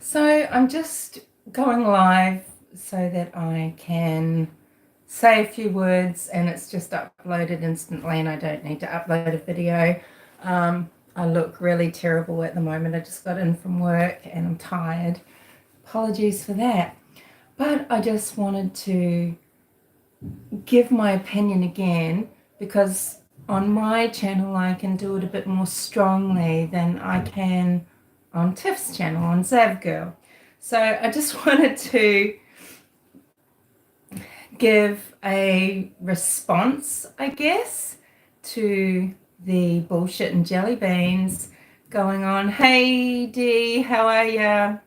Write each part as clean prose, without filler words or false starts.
So I'm just going live so that I can say a few words and it's just uploaded instantly and I don't need to upload a video. I look really terrible at the moment. I just got in from work and I'm tired. Apologies for that. But I just wanted to give my opinion again because on my channel I can do it a bit more strongly than I can on Tiff's channel, on Zavgirl. So I just wanted to give a response, I guess, to the bullshit and jelly beans going on. Hey Dee, how are ya?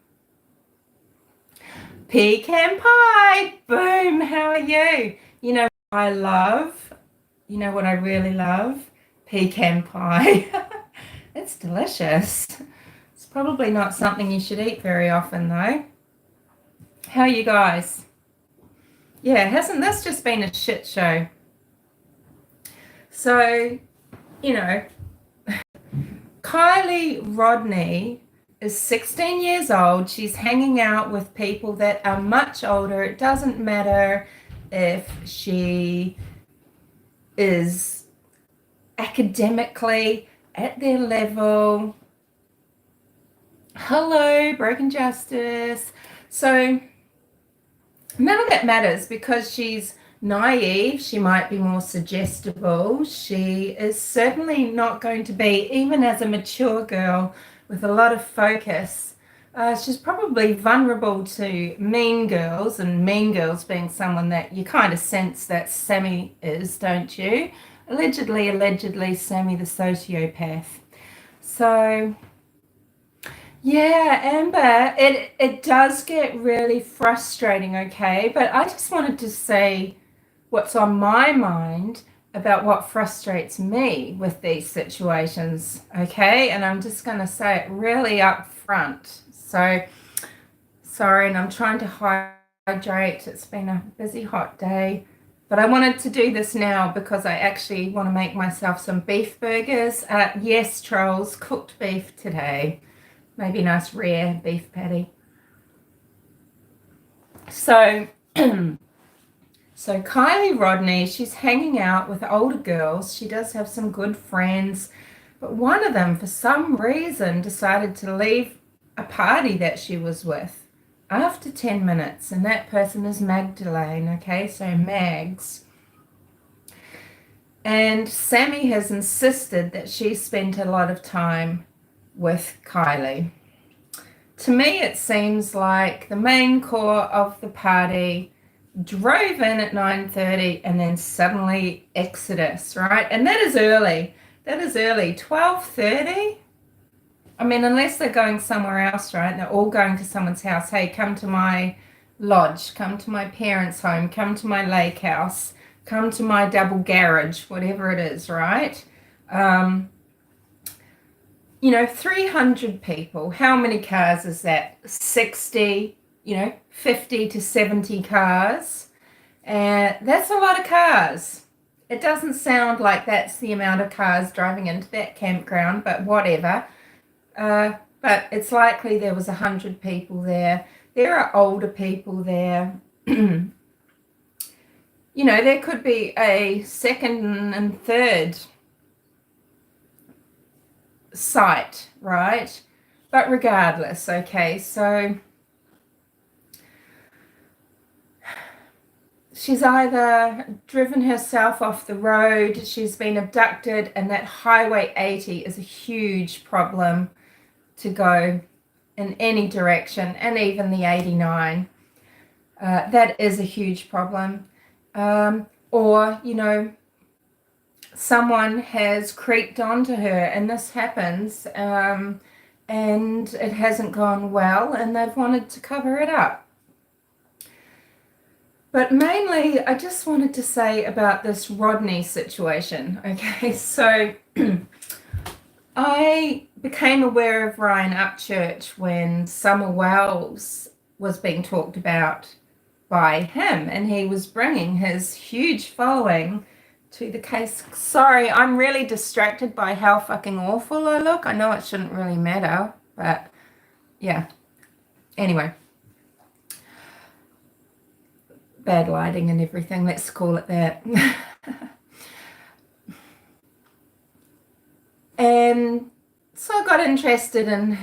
Pecan pie, boom, how are you? You know what I love? You know what I really love? Pecan pie. It's delicious. It's probably not something you should eat very often though. How are you guys? Yeah, hasn't this just been a shit show? So, you know, Kiely Rodney is 16 years old. She's hanging out with people that are much older. It doesn't matter if she is academically at their level. Hello, Broken Justice. So none of that matters because she's naive. She might be more suggestible. She is certainly not going to be, even as a mature girl with a lot of focus, she's probably vulnerable to mean girls, and mean girls being someone that you kind of sense that Sammy is, don't you? Allegedly, Sammy the sociopath. So yeah, Amber, it does get really frustrating, okay? But I just wanted to say what's on my mind about what frustrates me with these situations, okay? And I'm just going to say it really up front. So, sorry, and I'm trying to hydrate. It's been a busy, hot day. But I wanted to do this now because I actually want to make myself some beef burgers. Yes, trolls, cooked beef today. Maybe a nice rare beef patty. So, so Kiely Rodney, she's hanging out with older girls. She does have some good friends, but one of them, for some reason, decided to leave a party that she was with after 10 minutes, and that person is Magdalene, okay? So Mags. And Sammy has insisted that she spent a lot of time with Kiely. To me, it seems like the main core of the party drove in at 9:30 and then suddenly exodus, right? And that is early. 12:30? I mean, unless they're going somewhere else, right? They're all going to someone's house. Hey, come to my lodge, come to my parents' home, come to my lake house, come to my double garage, whatever it is, right? 300 people. How many cars is that? 60, 50 to 70 cars. That's a lot of cars. It doesn't sound like that's the amount of cars driving into that campground, but whatever. But it's likely there was 100 people there. There are older people there. There could be a second and third site, right? But regardless, okay, so she's either driven herself off the road, she's been abducted, and that Highway 80 is a huge problem to go in any direction, and even the 89. That is a huge problem. Or, someone has creeped onto her, and this happens, and it hasn't gone well, and they've wanted to cover it up. But mainly, I just wanted to say about this Rodney situation, okay? So I became aware of Ryan Upchurch when Summer Wells was being talked about by him, and he was bringing his huge following to the case. Sorry, I'm really distracted by how fucking awful I look. I know it shouldn't really matter, but yeah. Anyway, bad lighting and everything, let's call it that. And so I got interested in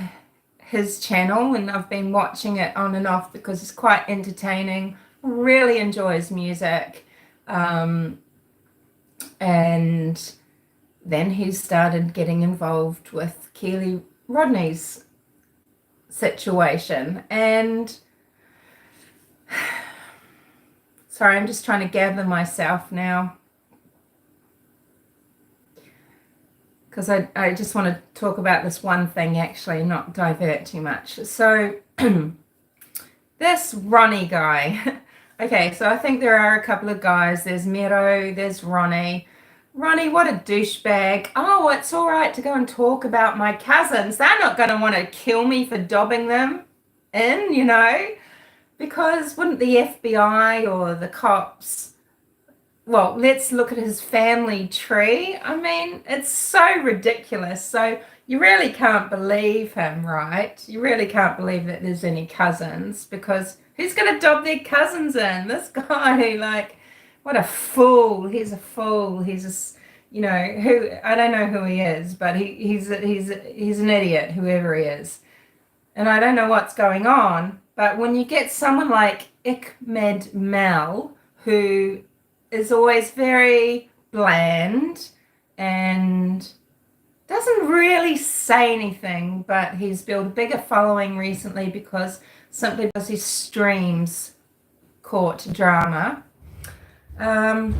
his channel, and I've been watching it on and off because it's quite entertaining. Really enjoys music. And then he started getting involved with Kiely Rodney's situation. And sorry, I'm just trying to gather myself now, because I just want to talk about this one thing, actually, not divert too much. So this Ronnie guy. Okay, so I think there are a couple of guys. There's Mero, there's Ronnie. Ronnie, what a douchebag. Oh, it's all right to go and talk about my cousins. They're not going to want to kill me for dobbing them in, you know, because wouldn't the FBI or the cops... Well, let's look at his family tree. I mean, it's so ridiculous. So you really can't believe him, right? You really can't believe that there's any cousins, because who's going to dob their cousins in? This guy, like, what a fool. He's a fool. He's a, you know, who, I don't know who he is, but he's an idiot, whoever he is. And I don't know what's going on, but when you get someone like ICKEDME'Ls, who is always very bland and doesn't really say anything, but he's built a bigger following recently simply because his streams caught drama. Okay,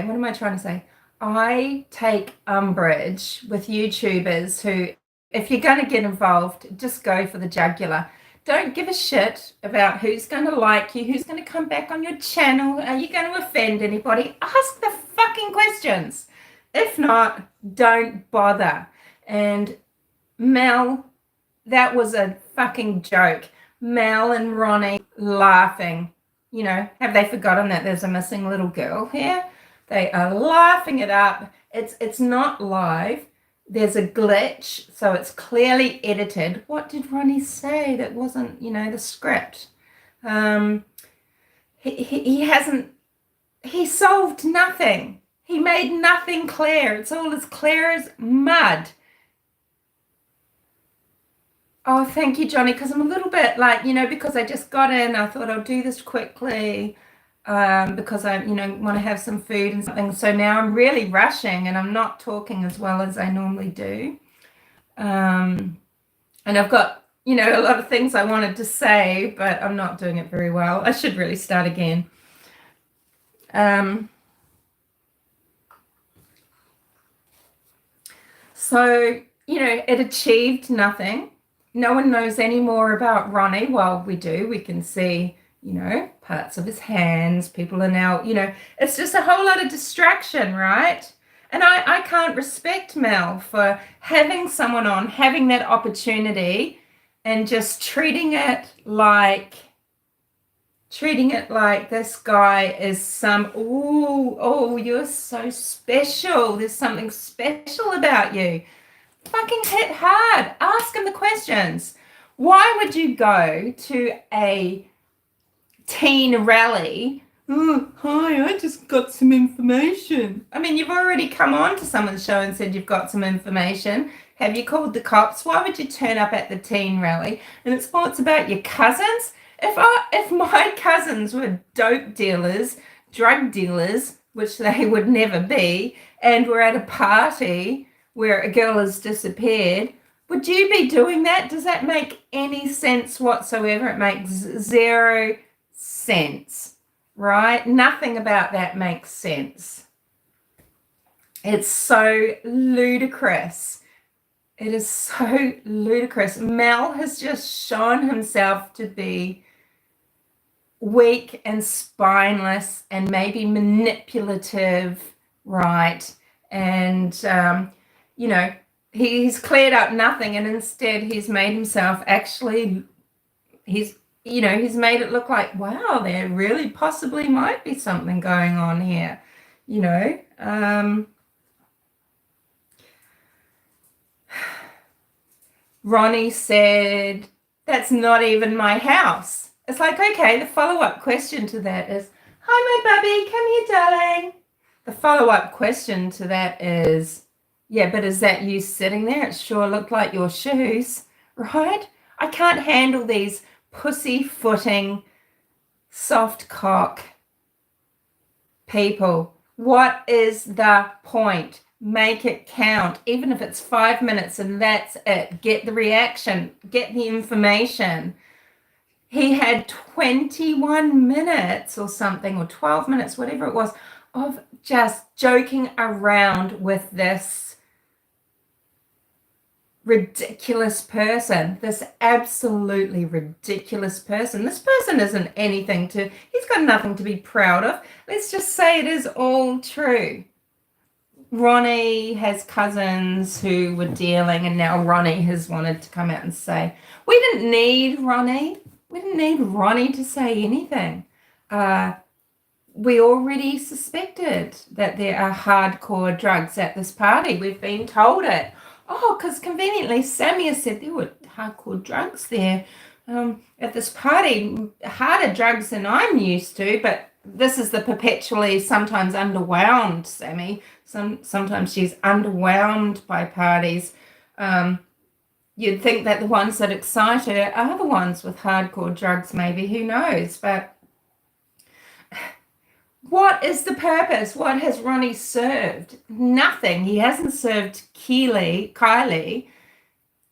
what am I trying to say? I take umbrage with YouTubers who, if you're going to get involved, just go for the jugular. Don't give a shit about who's going to like you, who's going to come back on your channel. Are you going to offend anybody? Ask the fucking questions. If not, don't bother. And Mel, that was a fucking joke. Mel and Ronnie laughing. You know, have they forgotten that there's a missing little girl here? They are laughing it up. It's not live. There's a glitch, so it's clearly edited. What did Ronnie say that wasn't, you know, the script? He solved nothing. He made nothing clear. It's all as clear as mud. Oh, thank you, Johnny, because I'm a little bit like, you know, because I just got in, I thought I'll do this quickly. Because I, you know, want to have some food and something. So now I'm really rushing and I'm not talking as well as I normally do. And I've got, you know, a lot of things I wanted to say, but I'm not doing it very well. I should really start again. So, you know, it achieved nothing. No one knows any more about Ronnie. Well, we do. We can see, you know, parts of his hands. People are now, you know, it's just a whole lot of distraction, right? And I can't respect Mel for having someone on, having that opportunity, and just treating it like this guy is some, oh, you're so special. There's something special about you. Fucking hit hard. Ask him the questions. Why would you go to a teen rally? Oh, hi, I just got some information. I mean, you've already come on to someone's show and said you've got some information. Have you called the cops? Why would you turn up at the teen rally? And it's about your cousins. If my cousins were dope dealers, drug dealers, which they would never be, and were at a party where a girl has disappeared, would you be doing that? Does that make any sense whatsoever? It makes zero sense, right? Nothing about that makes sense. It's so ludicrous. It is so ludicrous. Mel has just shown himself to be weak and spineless and maybe manipulative, right? And, you know, he's cleared up nothing, and instead he's made himself actually, he's made it look like, wow, there really possibly might be something going on here, you know. Ronnie said, that's not even my house. It's like, okay, the follow-up question to that is, hi, my bubby, come here, darling. The follow-up question to that is, yeah, but is that you sitting there? It sure looked like your shoes, right? I can't handle these pussy-footing, soft cock people. What is the point? Make it count, even if it's 5 minutes and that's it. Get the reaction, get the information. He had 21 minutes or something, or 12 minutes, whatever it was, of just joking around with this ridiculous person, this absolutely ridiculous person. This person isn't anything to, he's got nothing to be proud of. Let's just say it is all true. Ronnie has cousins who were dealing, and now Ronnie has wanted to come out and say, we didn't need Ronnie. We didn't need Ronnie to say anything. We already suspected that there are hardcore drugs at this party. We've been told it. Oh, because conveniently Sammy has said there were hardcore drugs there at this party. Harder drugs than I'm used to, but this is the perpetually sometimes underwhelmed Sammy. Sometimes she's underwhelmed by parties. You'd think that the ones that excite her are the ones with hardcore drugs, maybe, who knows? But what is the purpose? What has Ronnie served? Nothing. He hasn't served Kiely.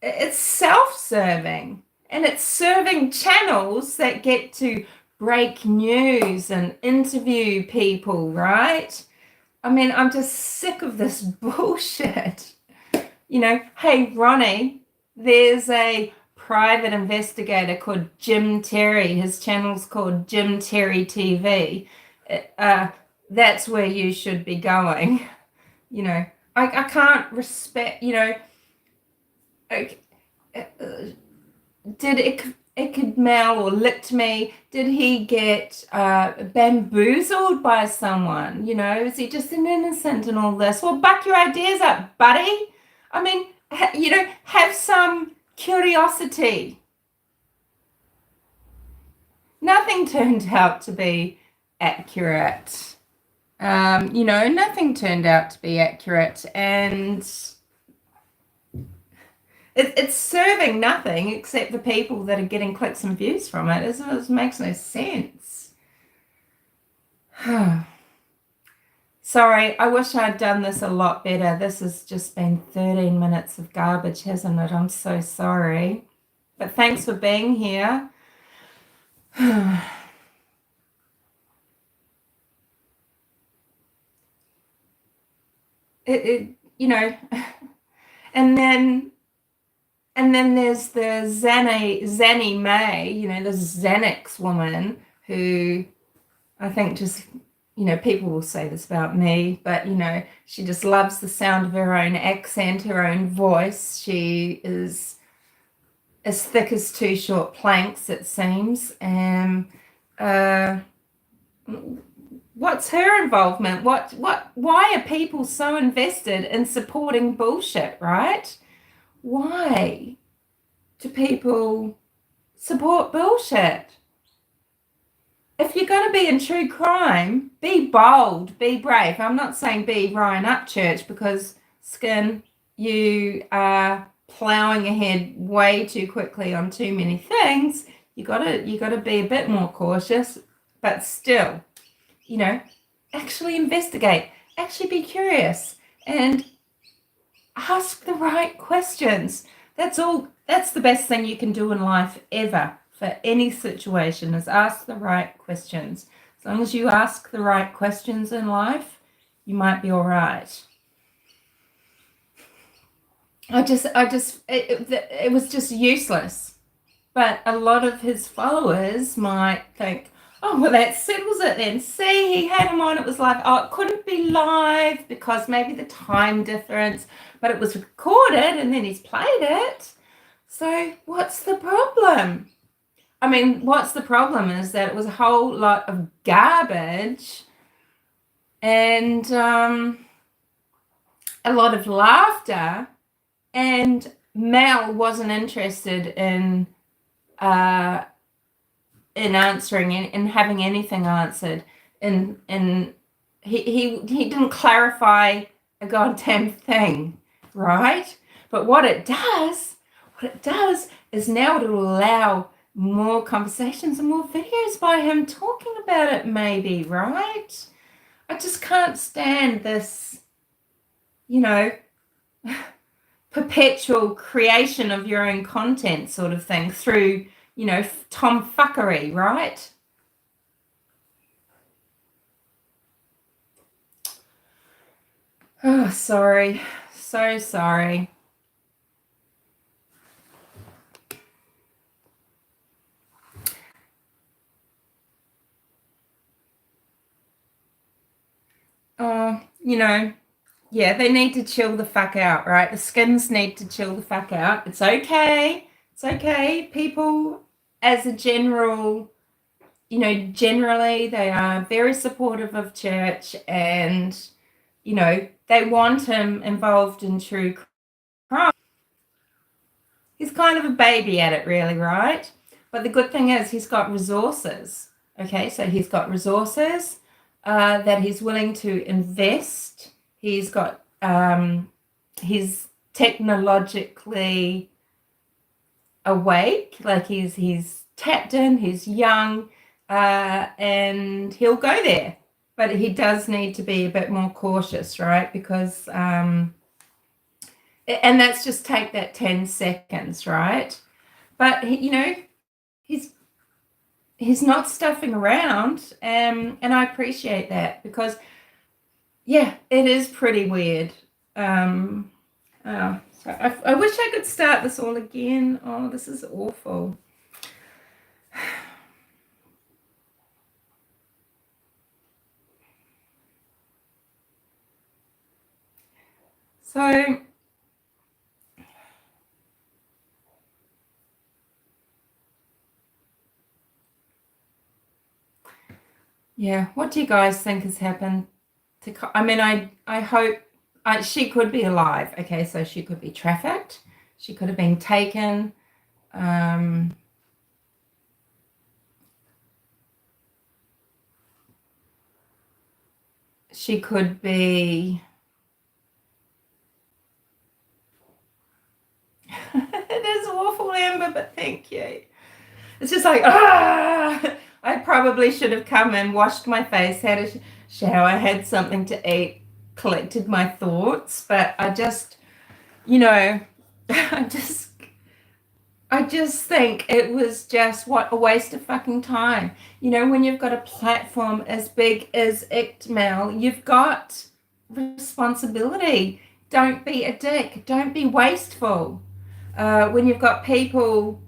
It's self-serving, and it's serving channels that get to break news and interview people, right? I mean, I'm just sick of this bullshit. You know, hey, Ronnie, there's a private investigator called Jim Terry. His channel's called Jim Terry TV. That's where you should be going. You know, I can't respect, you know, did ICKEDME'Ls or licked me, did he get bamboozled by someone? You know, is he just an innocent and all this? Well, buck your ideas up, buddy. I mean, you know, have some curiosity. Nothing turned out to be accurate. You know, nothing turned out to be accurate, and it's serving nothing except the people that are getting clicks and views from it. It makes no sense. Sorry, I wish I'd done this a lot better. This has just been 13 minutes of garbage, hasn't it? I'm so sorry. But thanks for being here. You know, and then there's the Zanny May, you know, this Xanax woman who I think just, you know, people will say this about me, but, you know, she just loves the sound of her own accent, her own voice. She is as thick as two short planks, it seems. And what's her involvement? Why are people so invested in supporting bullshit, right? Why do people support bullshit? If you're going to be in true crime, be bold, be brave. I'm not saying be Ryan Upchurch, because Skin, you are plowing ahead way too quickly on too many things. You gotta be a bit more cautious, but still, you know, actually investigate, actually be curious, and ask the right questions. That's the best thing you can do in life ever, for any situation, is ask the right questions. As long as you ask the right questions in life, you might be all right. It was just useless. But a lot of his followers might think, oh, well, that settles it then. See, he had him on, it was live. Oh, it couldn't be live because maybe the time difference, but it was recorded and then he's played it. So what's the problem? I mean, what's the problem is that it was a whole lot of garbage and a lot of laughter and Mel wasn't interested in answering, in having anything answered, and he didn't clarify a goddamn thing, right? But what it does is now it'll allow more conversations and more videos by him talking about it, maybe, right? I just can't stand this, perpetual creation of your own content sort of thing through, tomfuckery, right? Oh, sorry. So sorry. Oh, yeah, they need to chill the fuck out, right? The skins need to chill the fuck out. It's okay. It's okay. People, as a general, generally they are very supportive of church, and, they want him involved in true crime. He's kind of a baby at it, really, right? But the good thing is he's got resources. Okay, so he's got resources that he's willing to invest. He's got, he's technologically awake, like he's tapped in, he's young, and he'll go there. But he does need to be a bit more cautious, right? Because, and that's just take that 10 seconds, right? But, he's not stuffing around, and I appreciate that, because, yeah, it is pretty weird. So I wish I could start this all again. Oh, this is awful. So, yeah, what do you guys think has happened to? I mean, I hope she could be alive. Okay, so she could be trafficked. She could have been taken. She could be. It is awful, Amber, but thank you. It's just like, I probably should have come and washed my face, had a shower, had something to eat, collected my thoughts, but I just, I just think it was just a waste of fucking time. When you've got a platform as big as ICKEDMEL, you've got responsibility. Don't be a dick. Don't be wasteful. When you've got people,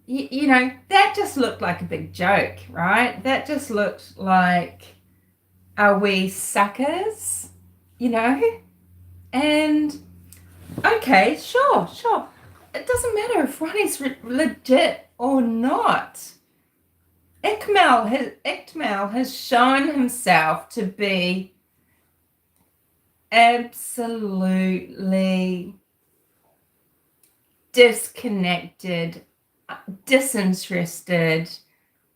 that just looked like a big joke, right? That just looked like, are we suckers? And okay, sure. It doesn't matter if Ronnie's legit or not. ICKEDMEL has shown himself to be absolutely disconnected, disinterested,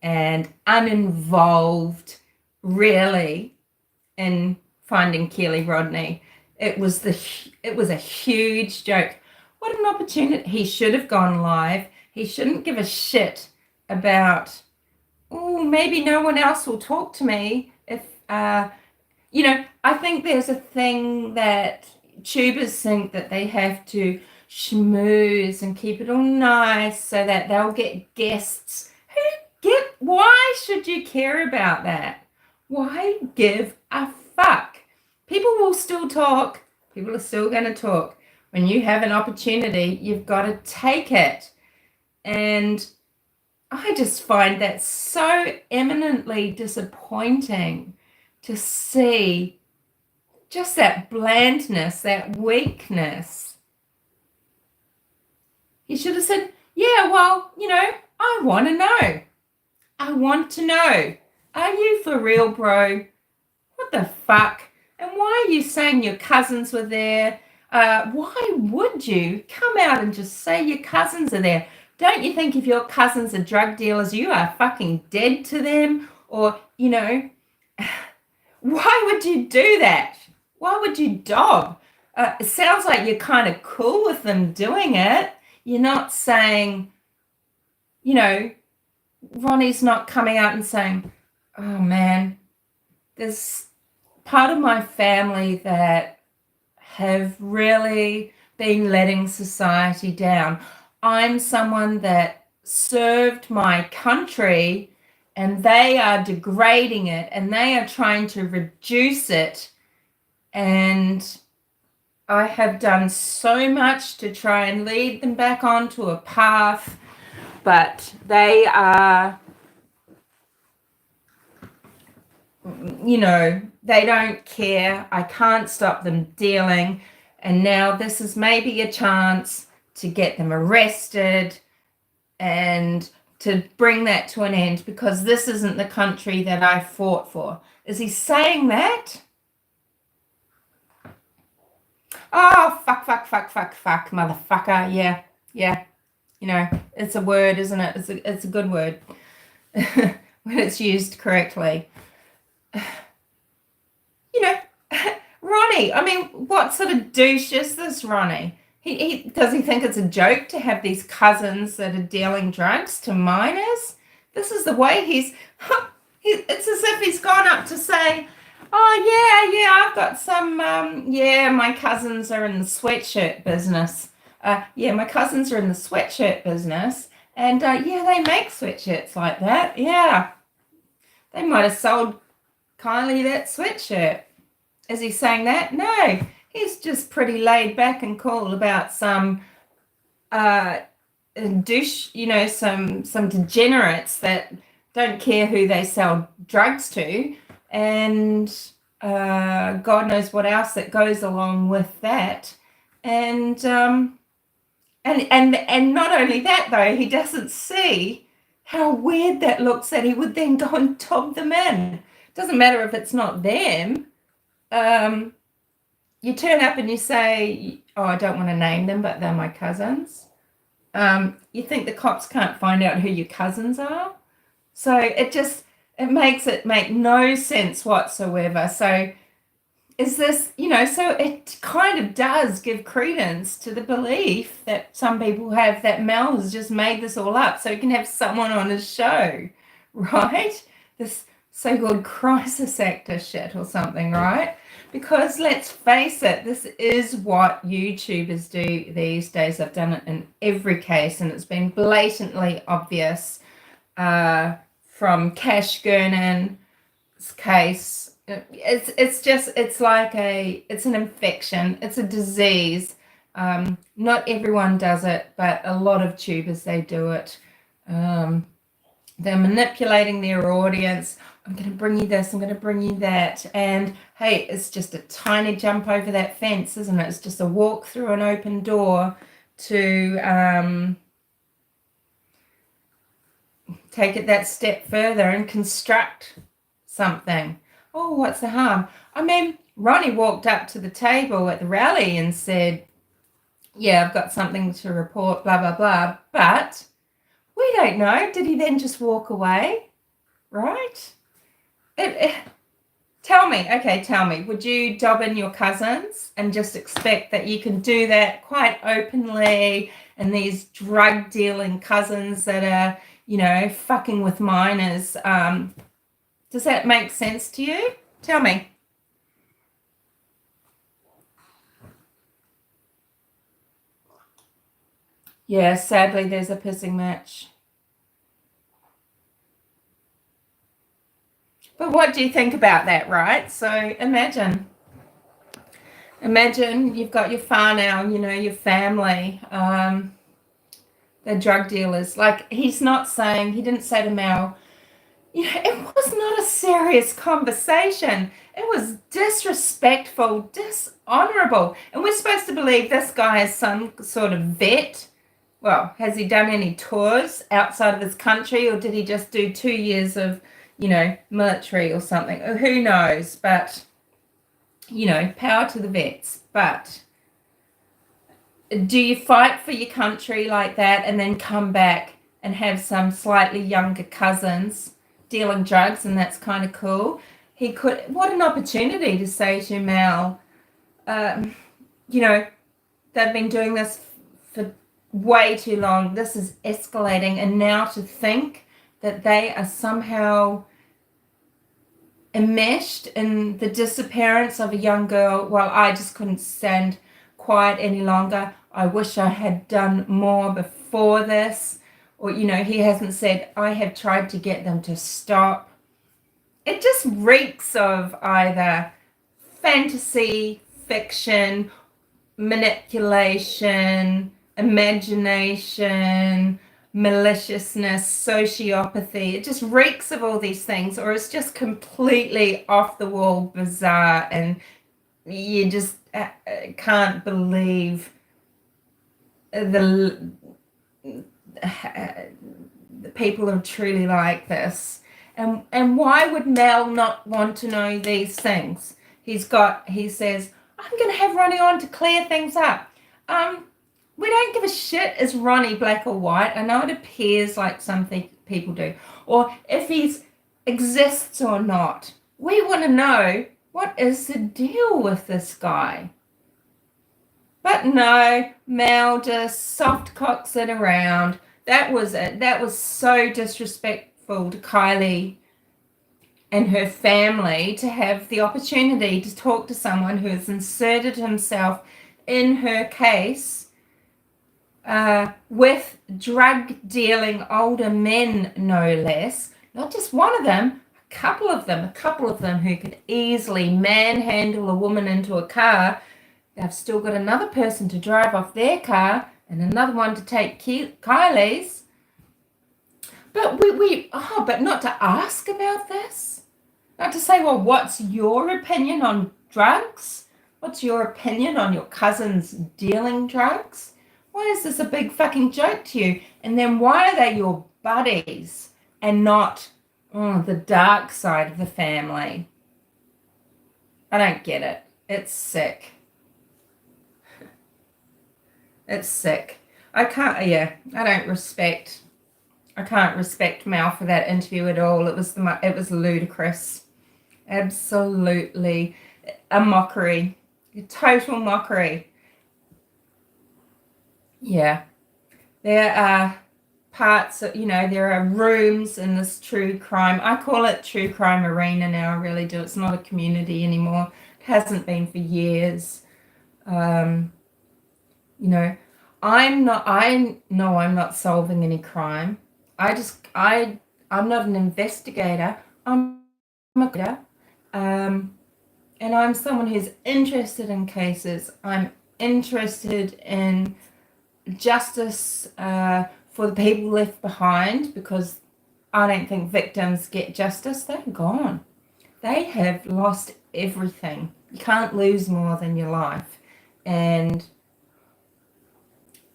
and uninvolved, really, in finding Kiely Rodney. It was a huge joke. What an opportunity. He should have gone live. He shouldn't give a shit about, maybe no one else will talk to me if, I think there's a thing that tubers think that they have to schmooze and keep it all nice so that they'll get guests. Why should you care about that? Why give a fuck? People will still talk. People are still going to talk. When you have an opportunity, you've got to take it. And I just find that so eminently disappointing to see just that blandness, that weakness. He should have said, yeah, well, I want to know. I want to know. Are you for real, bro? What the fuck? And why are you saying your cousins were there? Why would you come out and just say your cousins are there? Don't you think if your cousins are drug dealers, you are fucking dead to them? Or, why would you do that? Why would you dog? It sounds like you're kind of cool with them doing it. You're not saying, Ronnie's not coming out and saying, oh man, there's part of my family that have really been letting society down. I'm someone that served my country and they are degrading it and they are trying to reduce it. And I have done so much to try and lead them back onto a path, but they are, they don't care. I can't stop them dealing. And now this is maybe a chance to get them arrested and to bring that to an end, because this isn't the country that I fought for. Is he saying that? Oh, fuck, motherfucker. Yeah. It's a word, isn't it? It's a good word when it's used correctly. Ronnie, I mean, what sort of douche is this Ronnie? Does he think it's a joke to have these cousins that are dealing drugs to minors? This is the way it's as if he's gone up to say, oh, yeah, I've got some, my cousins are in the sweatshirt business. My cousins are in the sweatshirt business. And, they make sweatshirts like that. Yeah. They might have sold Kiely that sweatshirt. Is he saying that? No. He's just pretty laid back and cool about some douche, some degenerates that don't care who they sell drugs to, and God knows what else that goes along with that. And not only that though, he doesn't see how weird that looks that he would then go and tob them in. Doesn't matter if it's not them. You turn up and you say, oh, I don't want to name them, but they're my cousins. You think the cops can't find out who your cousins are? So it makes it make no sense whatsoever. So is this, so it kind of does give credence to the belief that some people have that Mel has just made this all up so he can have someone on his show, right? This so-called crisis actor shit or something, right? Because let's face it, this is what YouTubers do these days. I've done it in every case, and it's been blatantly obvious from Cash Gurnan's case. It's an infection. It's a disease. Not everyone does it, but a lot of tubers, they do it. They're manipulating their audience. I'm going to bring you this, I'm going to bring you that. And hey, it's just a tiny jump over that fence, isn't it? It's just a walk through an open door to take it that step further and construct something. Oh, what's the harm? I mean, Ronnie walked up to the table at the rally and said, yeah, I've got something to report, blah, blah, blah. But we don't know. Did he then just walk away? Right? Tell me, would you dob in your cousins and just expect that you can do that quite openly, and these drug dealing cousins that are, fucking with minors, does that make sense to you? Tell me. Yeah, sadly there's a pissing match. But what do you think about that, right? So imagine you've got your whānau, your family, they're drug dealers. Like, he didn't say to Mel, it was not a serious conversation. It was disrespectful, dishonorable. And we're supposed to believe this guy is some sort of vet. Well, has he done any tours outside of his country, or did he just do 2 years of military or something? Who knows? But, power to the vets. But do you fight for your country like that and then come back and have some slightly younger cousins dealing drugs, and that's kind of cool? He could, what an opportunity to say to Mel, you know, they've been doing this for way too long. This is escalating, and now to think that they are somehow enmeshed in the disappearance of a young girl. Well, I just couldn't stand quiet any longer. I wish I had done more before this. Or, you know, he hasn't said, I have tried to get them to stop. It just reeks of either fantasy, fiction, manipulation, imagination, maliciousness, sociopathy. It just reeks of all these things, or it's just completely off the wall bizarre, and you just can't believe the people are truly like this. And why would Mel not want to know these things? He says, I'm going to have Ronnie on to clear things up. We don't give a shit, is Ronnie black or white? I know it appears like some people do. Or if he exists or not. We want to know, what is the deal with this guy? But no, Mel just soft cocks it around. That was it. That was so disrespectful to Kiely and her family, to have the opportunity to talk to someone who has inserted himself in her case with drug-dealing older men, no less. Not just one of them, a couple of them who could easily manhandle a woman into a car. They've still got another person to drive off their car and another one to take Kiely's. But but not to ask about this? Not to say, well, what's your opinion on drugs? What's your opinion on your cousins dealing drugs? Why is this a big fucking joke to you? And then why are they your buddies and not the dark side of the family? I don't get it. It's sick. It's sick. I can't respect Mel for that interview at all. It was ludicrous. Absolutely a mockery. A total mockery. Yeah. There are parts of, there are rooms in this true crime. I call it true crime arena now, I really do. It's not a community anymore. It hasn't been for years. I know I'm not solving any crime. I'm not an investigator. I'm a creator. And I'm someone who's interested in cases. I'm interested in justice for the people left behind, because I don't think victims get justice. They're gone. They have lost everything. You can't lose more than your life. And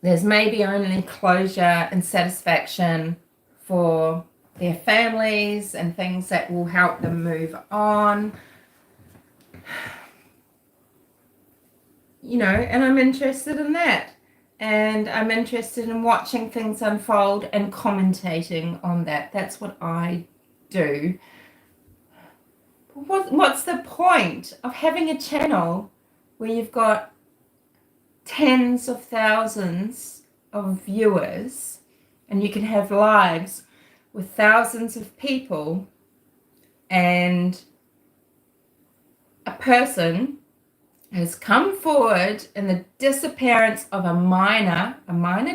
there's maybe only closure and satisfaction for their families and things that will help them move on. And I'm interested in that. And I'm interested in watching things unfold and commentating on that. That's what I do. What's the point of having a channel where you've got tens of thousands of viewers and you can have lives with thousands of people, and a person has come forward in the disappearance of a minor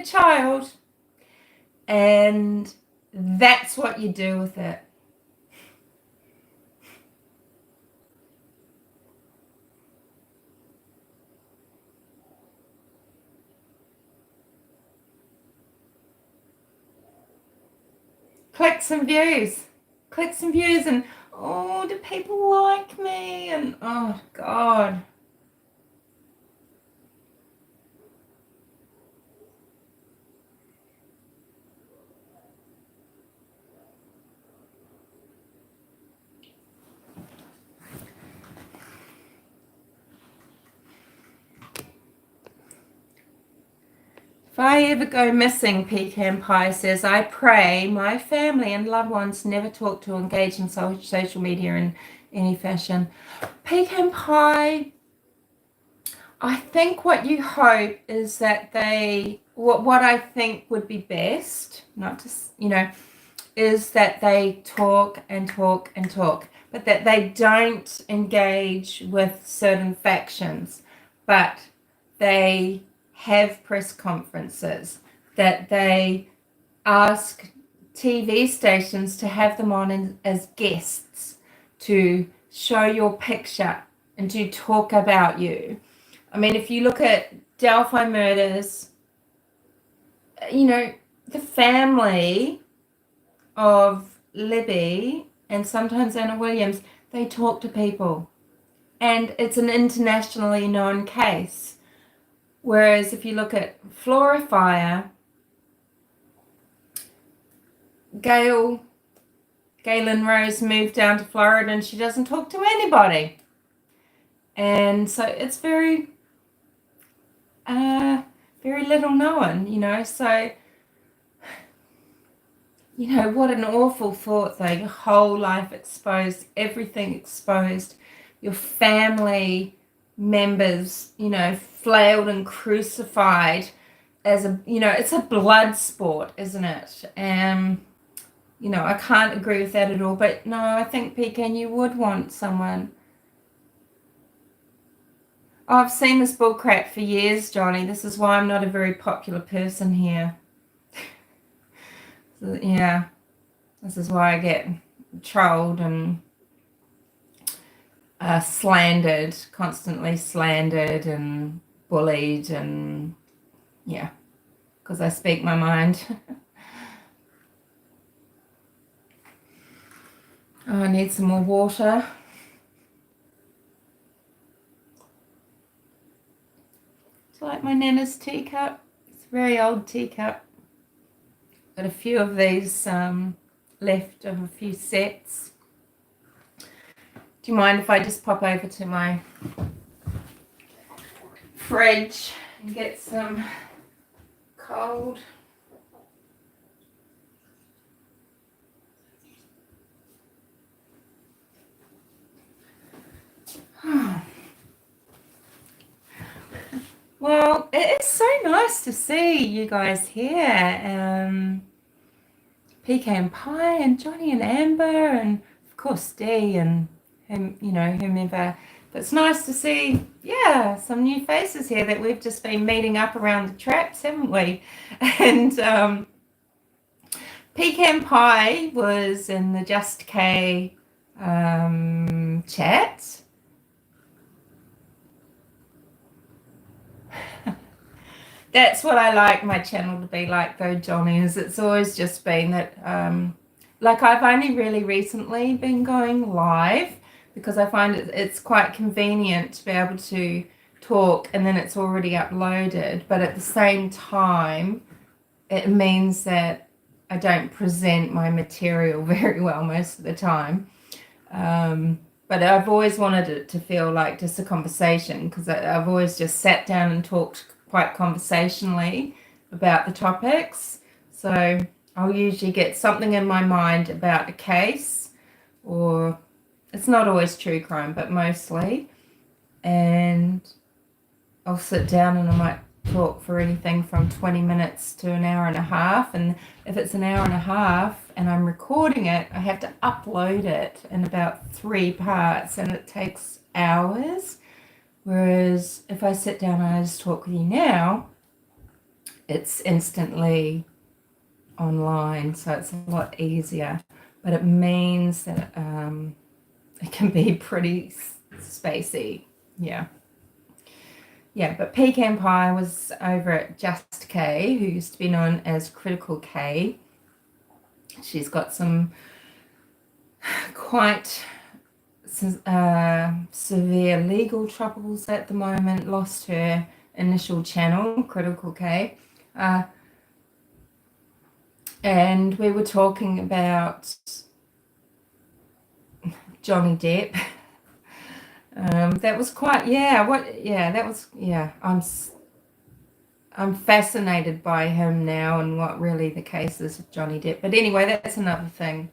child, and that's what you do with it? Clicks and views, and do people like me? And oh God. If I ever go missing, Pecan Pie says, I pray my family and loved ones never talk to or engage in social media in any fashion. Pecan Pie, I think what you hope is that what I think would be best, not just, is that they talk and talk and talk, but that they don't engage with certain factions, but they have press conferences, that they ask TV stations to have them on as guests to show your picture and to talk about you. I mean, if you look at Delphi murders, the family of Libby and sometimes Anna Williams, they talk to people. And it's an internationally known case. Whereas if you look at Flora Fire, Galen Rose moved down to Florida and she doesn't talk to anybody. And so it's very, very little known, so, what an awful thought though, your whole life exposed, everything exposed, your family members, flailed and crucified as it's a blood sport, isn't it? I can't agree with that at all, but no, I think, Pecan, you would want someone. Oh, I've seen this bullcrap for years, Johnny. This is why I'm not a very popular person here. So, yeah, this is why I get trolled and slandered, constantly slandered and bullied, and yeah, because I speak my mind. Oh, I need some more water. It's like my Nana's teacup. It's a very old teacup. Got a few of these left of a few sets. Do you mind if I just pop over to my fridge and get some cold? Well, it is so nice to see you guys here. Pecan Pie and Johnny and Amber and of course Dee and whomever. But it's nice to see, some new faces here that we've just been meeting up around the traps, haven't we? And Pecan Pie was in the Just K chat. That's what I like my channel to be like though, Johnny, is it's always just been that, I've only really recently been going live because I find it's quite convenient to be able to talk and then it's already uploaded, but at the same time, it means that I don't present my material very well most of the time. But I've always wanted it to feel like just a conversation because I've always just sat down and talked quite conversationally about the topics. So I'll usually get something in my mind about a case, or it's not always true crime, but mostly. And I'll sit down and I might talk for anything from 20 minutes to an hour and a half. And if it's an hour and a half and I'm recording it, I have to upload it in about 3 parts and it takes hours. Whereas if I sit down and I just talk with you now, it's instantly online, so it's a lot easier. But it means that it can be pretty spacey. Yeah, but Pecan Pie was over at Just K, who used to be known as Critical K. She's got some quite severe legal troubles at the moment, lost her initial channel, Critical K. And we were talking about Johnny Depp. That was quite, I'm fascinated by him now and what really the case is with Johnny Depp. But anyway, that's another thing.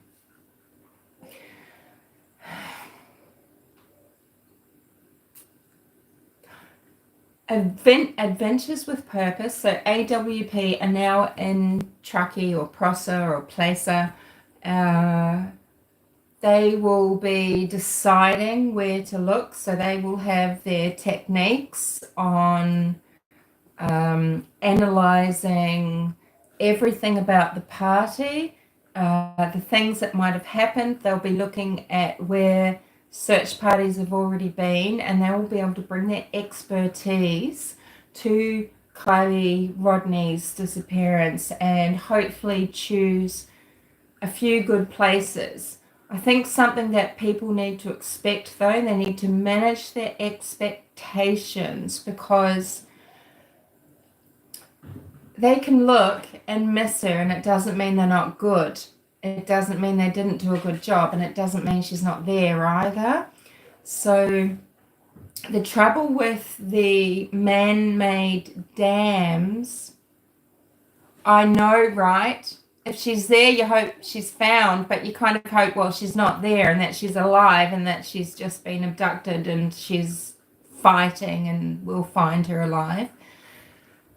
Adventures with Purpose, so AWP are now in Truckee or Prosser or Placer. They will be deciding where to look, so they will have their techniques on analysing everything about the party, the things that might have happened. They'll be looking at where search parties have already been, and they will be able to bring their expertise to Kiely Rodney's disappearance and hopefully choose a few good places. I think something that people need to expect, though, they need to manage their expectations, because they can look and miss her, and it doesn't mean they're not good. It doesn't mean they didn't do a good job, and it doesn't mean she's not there either. So the trouble with the man-made dams, I know, right? If she's there, you hope she's found, but you kind of hope, well, she's not there and that she's alive and that she's just been abducted and she's fighting and we'll find her alive.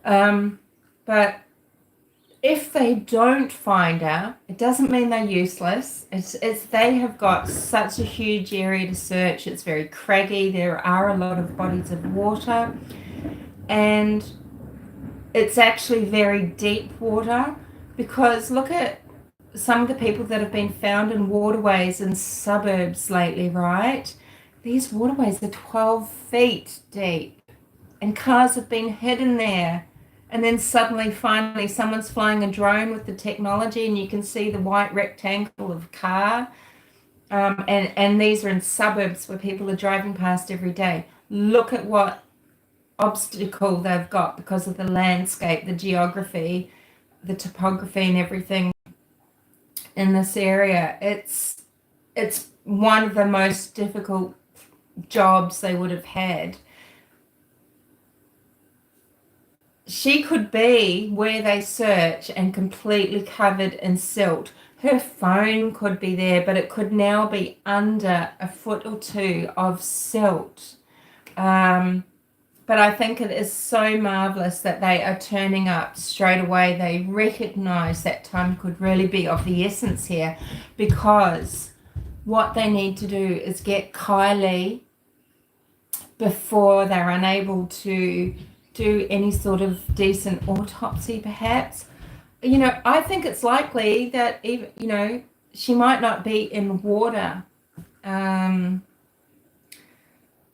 But if they don't find her, it doesn't mean they're useless. It's they have got such a huge area to search. It's very craggy. There are a lot of bodies of water, and it's actually very deep water, because look at some of the people that have been found in waterways in suburbs lately, right? These waterways are 12 feet deep, and cars have been hidden there. And then suddenly, finally, someone's flying a drone with the technology and you can see the white rectangle of car. And these are in suburbs where people are driving past every day. Look at what obstacle they've got because of the landscape, the geography, the topography and everything in this area. It's one of the most difficult jobs they would have had. She could be where they search and completely covered in silt. Her phone could be there, but it could now be under a foot or two of silt. But I think it is so marvellous that they are turning up straight away. They recognise that time could really be of the essence here, because what they need to do is get Kiely before they're unable to do any sort of decent autopsy, perhaps. I think it's likely that even, she might not be in water.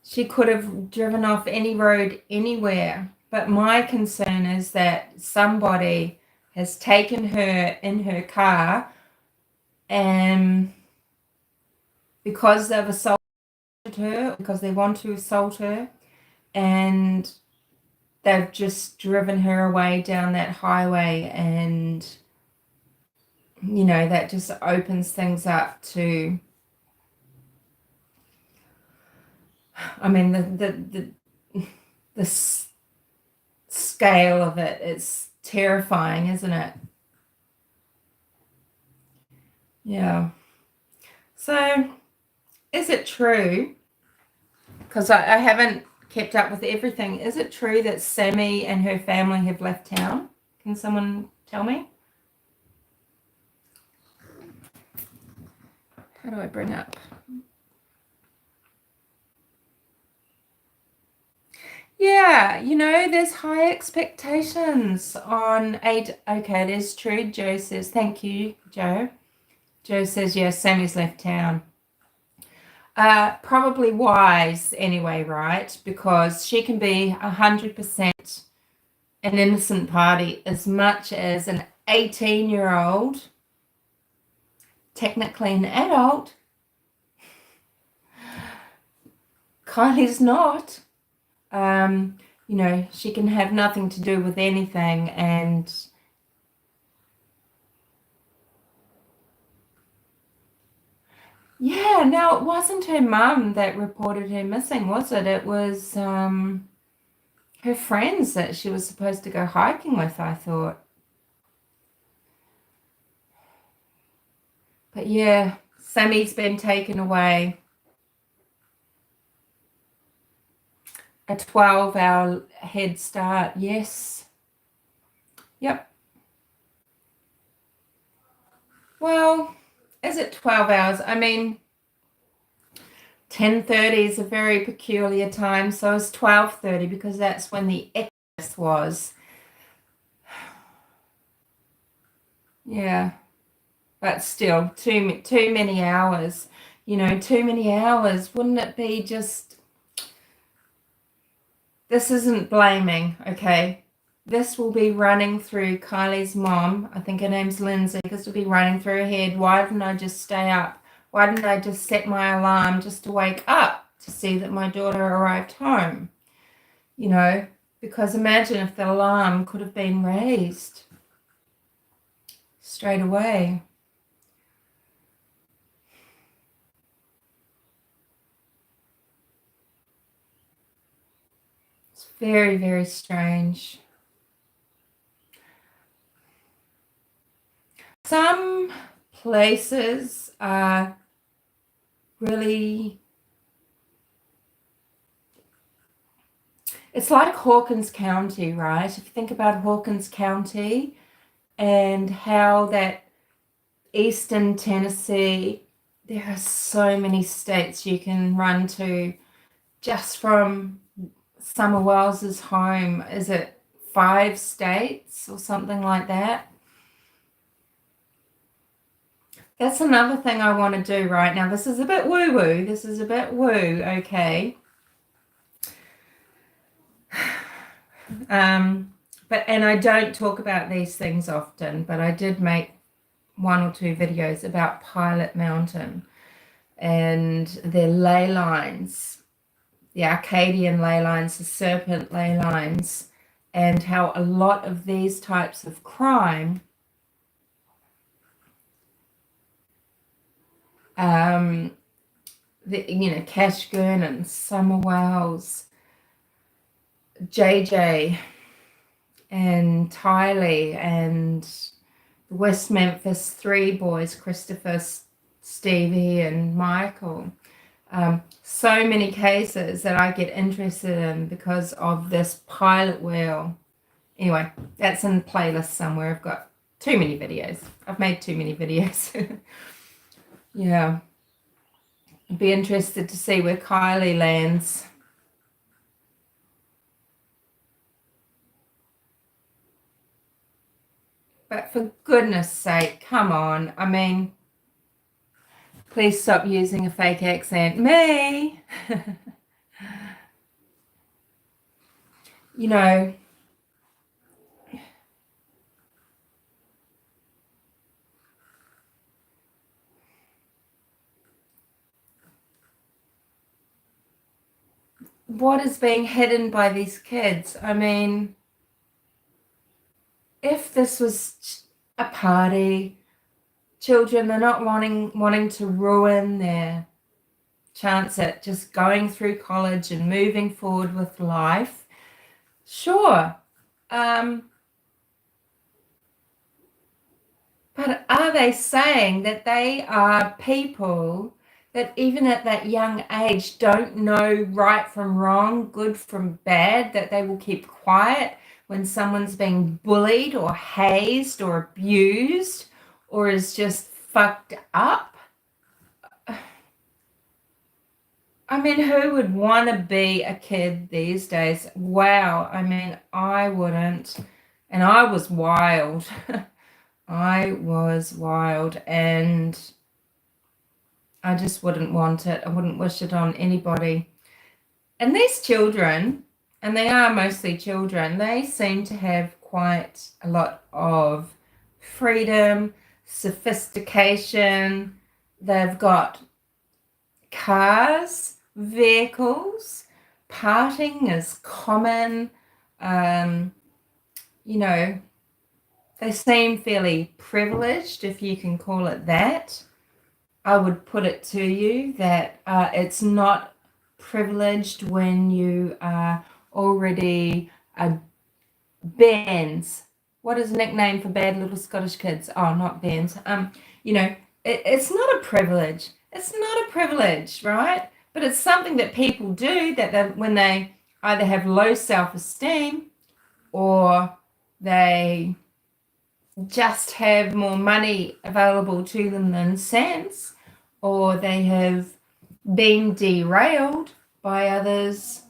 She could have driven off any road anywhere. But my concern is that somebody has taken her in her car, and because they've assaulted her, because they want to assault her, and they've just driven her away down that highway, and that just opens things up to, I mean, the scale of it is terrifying, isn't it? Yeah. So is it true, because I haven't kept up with everything, is it true that Sammy and her family have left town? Can someone tell me? How do I bring up? Yeah, there's high expectations on 8. Okay, it is true. Joe says, thank you, Joe. Joe says, yes, Sammy's left town. Probably wise anyway, right? Because she can be 100% an innocent party as much as an 18-year-old, technically an adult. Kylie's not. She can have nothing to do with anything, and yeah, now it wasn't her mum that reported her missing, was it? It was her friends that she was supposed to go hiking with, I thought. But yeah, Sammy's been taken away. A 12-hour head start, yes. Yep. Well, is it 12 hours? I mean, 10:30 is a very peculiar time, so it's 12:30 because that's when the eclipse was. Yeah, but still, too many hours. You know, too many hours. Wouldn't it be just... This isn't blaming, okay? This will be running through Kylie's mom. I think her name's Lindsay. This will be running through her head. Why didn't I just stay up? Why didn't I just set my alarm just to wake up to see that my daughter arrived home? You know, because imagine if the alarm could have been raised straight away. It's very, very strange. Some places are really... It's like Hawkins County, right? If you think about Hawkins County and how that eastern Tennessee, there are so many states you can run to just from Summer Wells's home. Is it 5 states or something like that? That's another thing I want to do right now. This is a bit woo-woo. This is a bit woo, okay? And I don't talk about these things often, but I did make 1 or 2 videos about Pilot Mountain and their ley lines, the Arcadian ley lines, the serpent ley lines, and how a lot of these types of crime Cash Gurnan, Summer Wells, JJ and Kiely and the West Memphis 3 boys, Christopher, Stevie and Michael. So many cases that I get interested in because of this pilot wheel. Anyway, that's in playlist somewhere. I've got too many videos. I've made too many videos. Yeah. I'd be interested to see where Kiely lands. But for goodness sake, come on. I mean, please stop using a fake accent. Me! You know, what is being hidden by these kids? I mean, if this was a party, children, they're not wanting to ruin their chance at just going through college and moving forward with life. Sure. But are they saying that they are people that even at that young age don't know right from wrong, good from bad, that they will keep quiet when someone's being bullied or hazed or abused or is just fucked up? I mean, who would want to be a kid these days? Wow. I mean, I wouldn't. And I was wild. I was wild and I just wouldn't want it. I wouldn't wish it on anybody. And these children, and they are mostly children, they seem to have quite a lot of freedom, sophistication. They've got cars, vehicles, partying is common. They seem fairly privileged, if you can call it that. I would put it to you that it's not privileged when you are already bands. What is a nickname for bad little Scottish kids? Oh, not bands. It's not a privilege. It's not a privilege, right? But it's something that people do when they either have low self-esteem or they just have more money available to them than sense, or they have been derailed by others.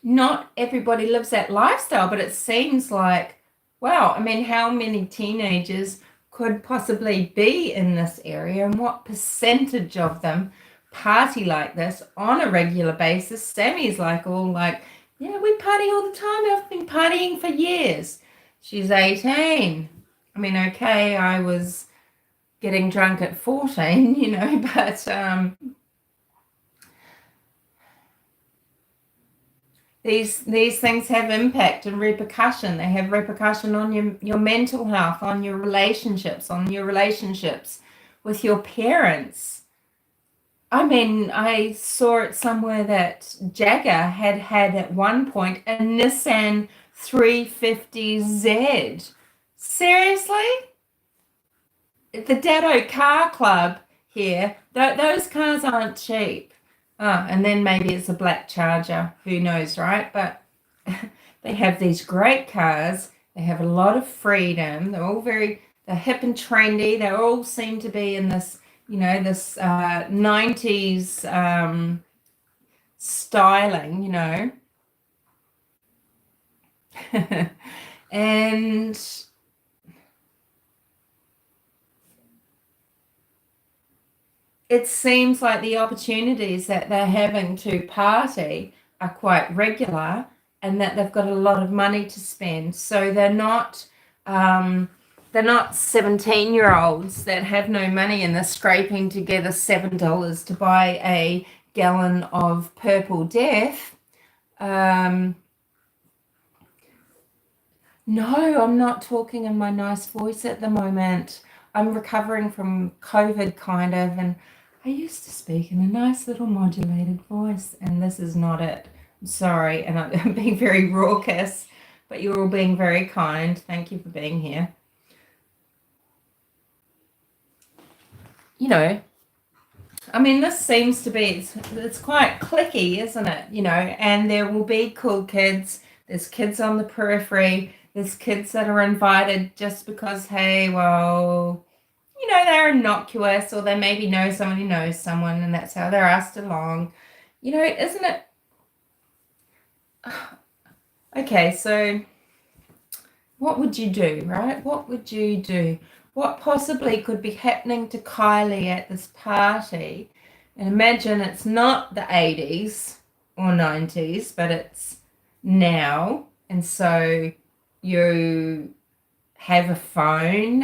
Not everybody lives that lifestyle, but it seems like, wow, I mean, how many teenagers could possibly be in this area, and what percentage of them party like this on a regular basis? Sammy's all like, yeah, we party all the time. I've been partying for years. She's 18. I mean, okay, I was getting drunk at 14, but these things have impact and repercussion. They have repercussion on your mental health, on your relationships with your parents. I mean, I saw it somewhere that Jagger had at one point a Nissan 350Z. Seriously? The Dado Car Club here, those cars aren't cheap. And then maybe it's a black Charger, who knows, right? But they have these great cars. They have a lot of freedom. They're hip and trendy. They all seem to be in this, this 90s styling, and it seems like the opportunities that they're having to party are quite regular, and that they've got a lot of money to spend. So they're not 17-year-olds that have no money and they're scraping together $7 to buy a gallon of Purple Death. No, I'm not talking in my nice voice at the moment. I'm recovering from COVID kind of, and I used to speak in a nice little modulated voice, and this is not it. I'm sorry, and I'm being very raucous, but you're all being very kind. Thank you for being here. I mean, this seems to be, it's quite cliquey, isn't it? And there will be cool kids. There's kids on the periphery. There's kids that are invited just because, hey, well, they're innocuous, or they maybe know someone who knows someone, and that's how they're asked along. Isn't it? Okay, so what would you do, right? What would you do? What possibly could be happening to Kiely at this party? And imagine it's not the 80s or 90s, but it's now. And so you have a phone.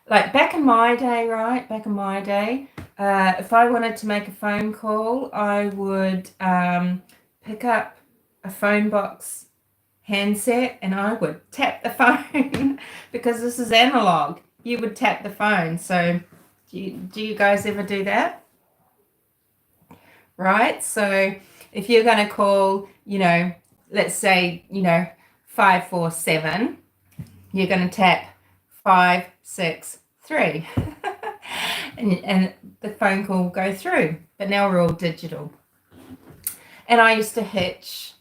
Like back in my day, right? Back in my day, if I wanted to make a phone call, I would pick up a phone box handset and I would tap the phone because this is analog. You would tap the phone. So do you guys ever do that? Right? So if you're going to call, let's say, 547, you're going to tap 563 and the phone call will go through. But now we're all digital. And I used to hitch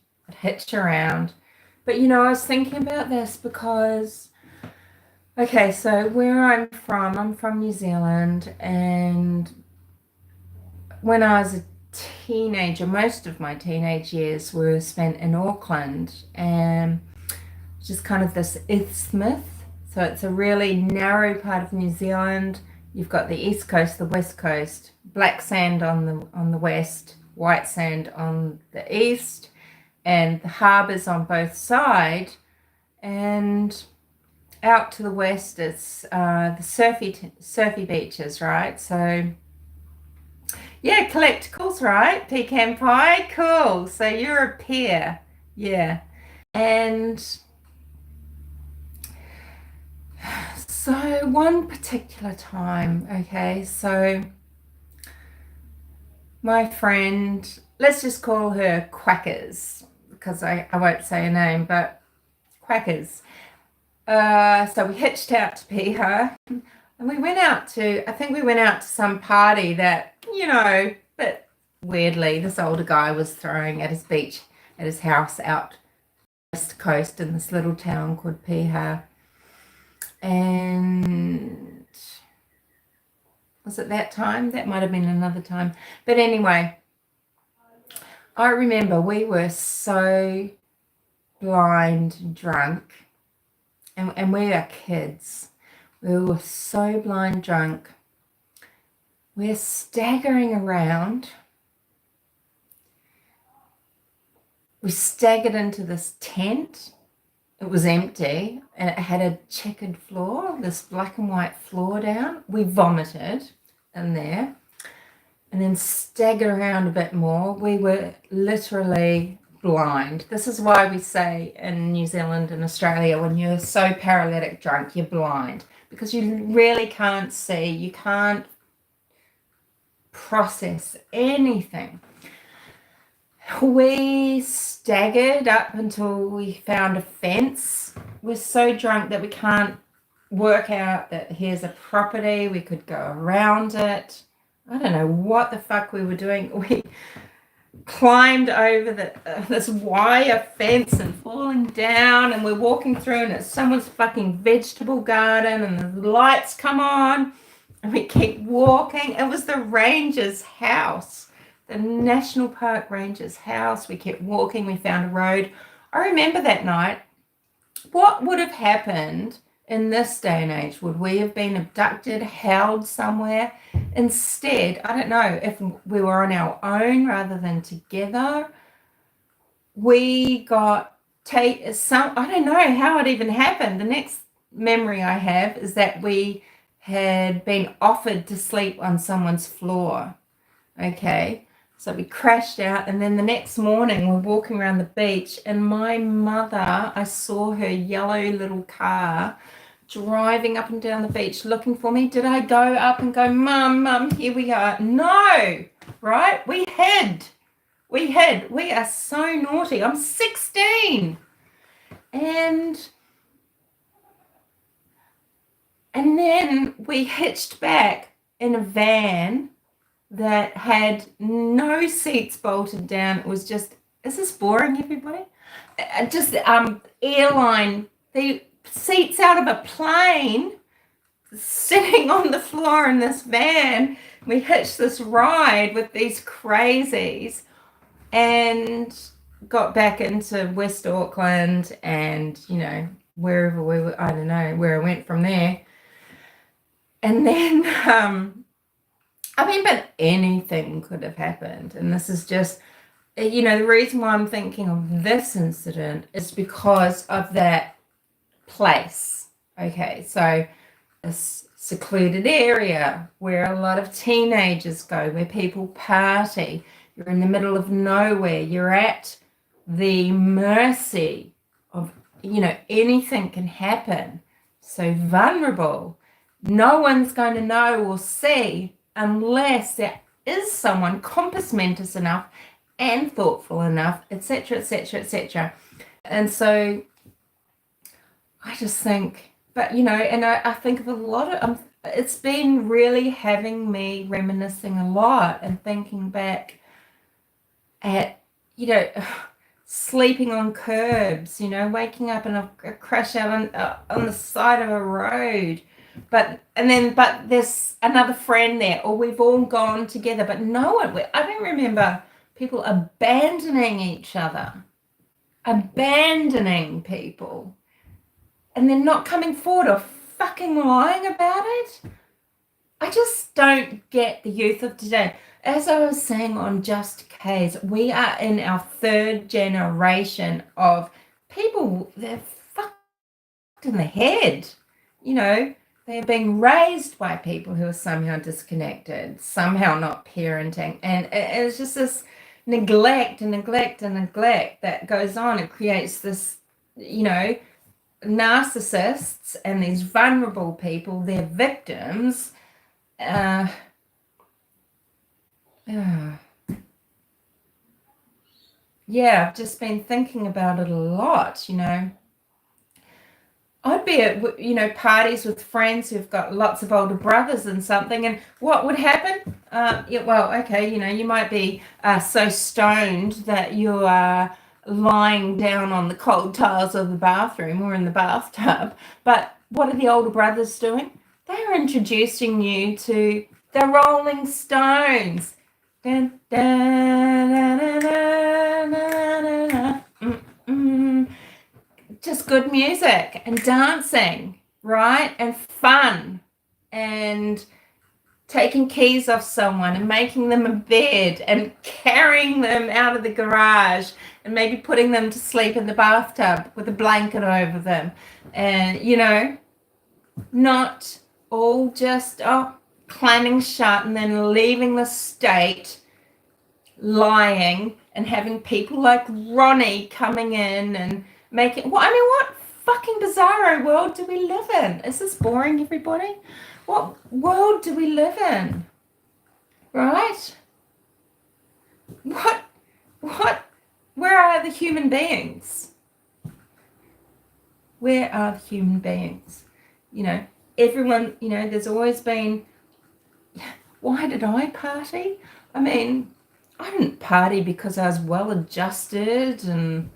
around. But I was thinking about this because, okay, so where I'm from New Zealand, and when I was a teenager, most of my teenage years were spent in Auckland, and just kind of this isthmus. So it's a really narrow part of New Zealand. You've got the east coast, the west coast, black sand on the west, white sand on the east, and the harbours on both sides. And out to the west, it's the surfy beaches, right? So yeah, collecticals, right? Pecan pie, cool. So you're a pear, yeah. And so one particular time, okay, so my friend let's just call her Quackers, because I won't say her name, but Quackers. So we hitched out to Piha, and we went out to, I think we went out to some party that, but weirdly, this older guy was throwing at his beach, at his house out west coast in this little town called Piha. And was it that time? That might have been another time. But anyway, I remember we were so blind drunk, and we are kids. We were so blind drunk. We're staggering around. We staggered into this tent. It was empty and it had a checkered floor, this black and white floor down. We vomited in there and then staggered around a bit more. We were literally blind. This is why we say in New Zealand and Australia, when you're so paralytic drunk, you're blind, because you really can't see, you can't process anything. We staggered up until we found a fence. We're so drunk that we can't work out that here's a property, we could go around it. I don't know what the fuck we were doing. We climbed over this wire fence and falling down, and we're walking through and it's someone's fucking vegetable garden and the lights come on and we keep walking. It was the ranger's house, the National Park ranger's house. We kept walking, we found a road. I remember that night. What would have happened in this day and age? Would we have been abducted, held somewhere? Instead, I don't know, if we were on our own rather than together, we got I don't know how it even happened. The next memory I have is that we had been offered to sleep on someone's floor. Okay, so we crashed out, and then the next morning we're walking around the beach, and my mother, I saw her yellow little car driving up and down the beach looking for me. Did I go up and go, Mum, here we are? No, right? We hid. We are so naughty. I'm 16. And then we hitched back in a van that had no seats bolted down. It was just, is this boring, everybody? Just airline, the seats out of a plane sitting on the floor in this van. We hitched this ride with these crazies and got back into West Auckland and, wherever we were, I don't know where I went from there. And then, but anything could have happened. And this is just, the reason why I'm thinking of this incident is because of that place. Okay, so a secluded area where a lot of teenagers go, where people party. You're in the middle of nowhere. You're at the mercy of, anything can happen. So vulnerable. No one's going to know or see unless there is someone compass mentis enough and thoughtful enough, etc., etc., etc. And so I just think, but, and I think of a lot of, it's been really having me reminiscing a lot and thinking back at, sleeping on curbs, waking up in a crash out on the side of a road. But there's another friend there, or we've all gone together, but no one, I don't remember people abandoning each other, abandoning people, and then not coming forward or fucking lying about it. I just don't get the youth of today. As I was saying on Just Case, we are in our third generation of people, they're fucked in the head. They're being raised by people who are somehow disconnected, somehow not parenting. And it's just this neglect that goes on. It creates this, narcissists and these vulnerable people, they're victims. yeah, I've just been thinking about it a lot, you know. I'd be at, you know, parties with friends who've got lots of older brothers and something, and what would happen? Yeah, well, okay, you know, you might be so stoned that you are lying down on the cold tiles of the bathroom or in the bathtub, but what are the older brothers doing? They're introducing you to the Rolling Stones. Dun, dun, dun, dun, dun, dun, dun, dun. Just good music and dancing, right? And fun and taking keys off someone and making them a bed and carrying them out of the garage and maybe putting them to sleep in the bathtub with a blanket over them. And, you know, not all just clamming shut and then leaving the state, lying and having people like Ronnie coming in and making, well, I mean, what fucking bizarro world do we live in? Is this boring, everybody? What world do we live in? Right? Where are the human beings? Where are the human beings? You know, everyone, you know, there's always been, why did I party? I mean, I didn't party because I was well adjusted and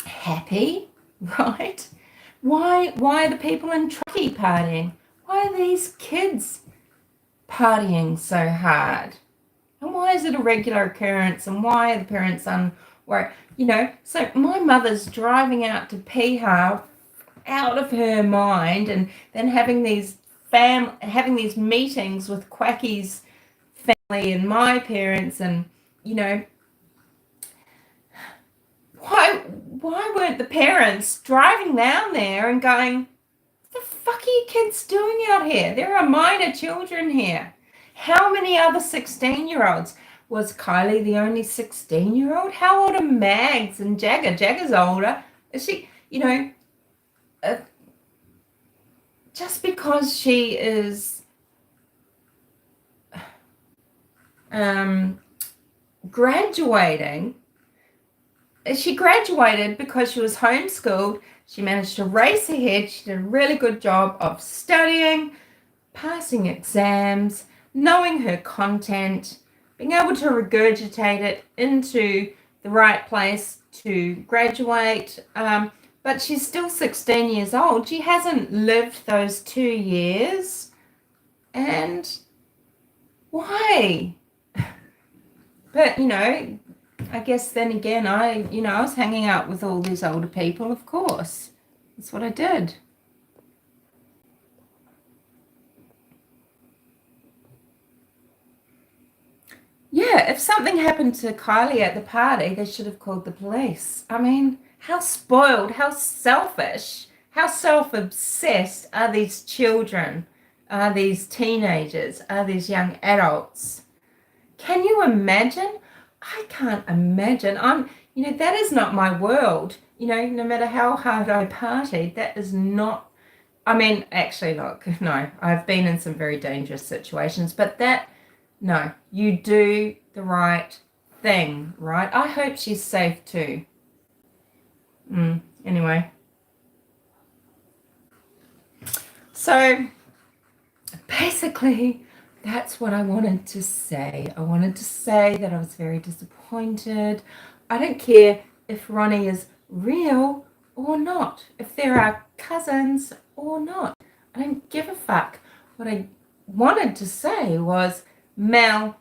happy, right? Why are the people in Truckee partying? Why are these kids partying so hard? And why is it a regular occurrence? And why are the parents unworried? You know, so my mother's driving out to Piha out of her mind and then having these meetings with Quacky's family and my parents, and you know, why weren't the parents driving down there and going, what the fuck are you kids doing out here? There are minor children here. How many other 16-year-olds? Was Kiely the only 16-year-old? How old are Mags and Jagger? Jagger's older. Is she, you know, just because she is graduating, she graduated because she was homeschooled. She managed to race ahead. She did a really good job of studying, passing exams, knowing her content, being able to regurgitate it into the right place to graduate. But she's still 16 years old. She hasn't lived those 2 years. And why? But, you know, I guess then again, I was hanging out with all these older people, of course. That's what I did. Yeah, if something happened to Kiely at the party, they should have called the police. I mean, how spoiled, how selfish, how self-obsessed are these children, are these teenagers, are these young adults? Can you imagine? I can't imagine. That is not my world. You know, no matter how hard I partied, that is not, I mean, actually, look, no, I've been in some very dangerous situations, but no, you do the right thing, right? I hope she's safe too. Anyway. So, basically, that's what I wanted to say. I wanted to say that I was very disappointed. I don't care if Ronnie is real or not, if there are cousins or not. I don't give a fuck. What I wanted to say was, Mel,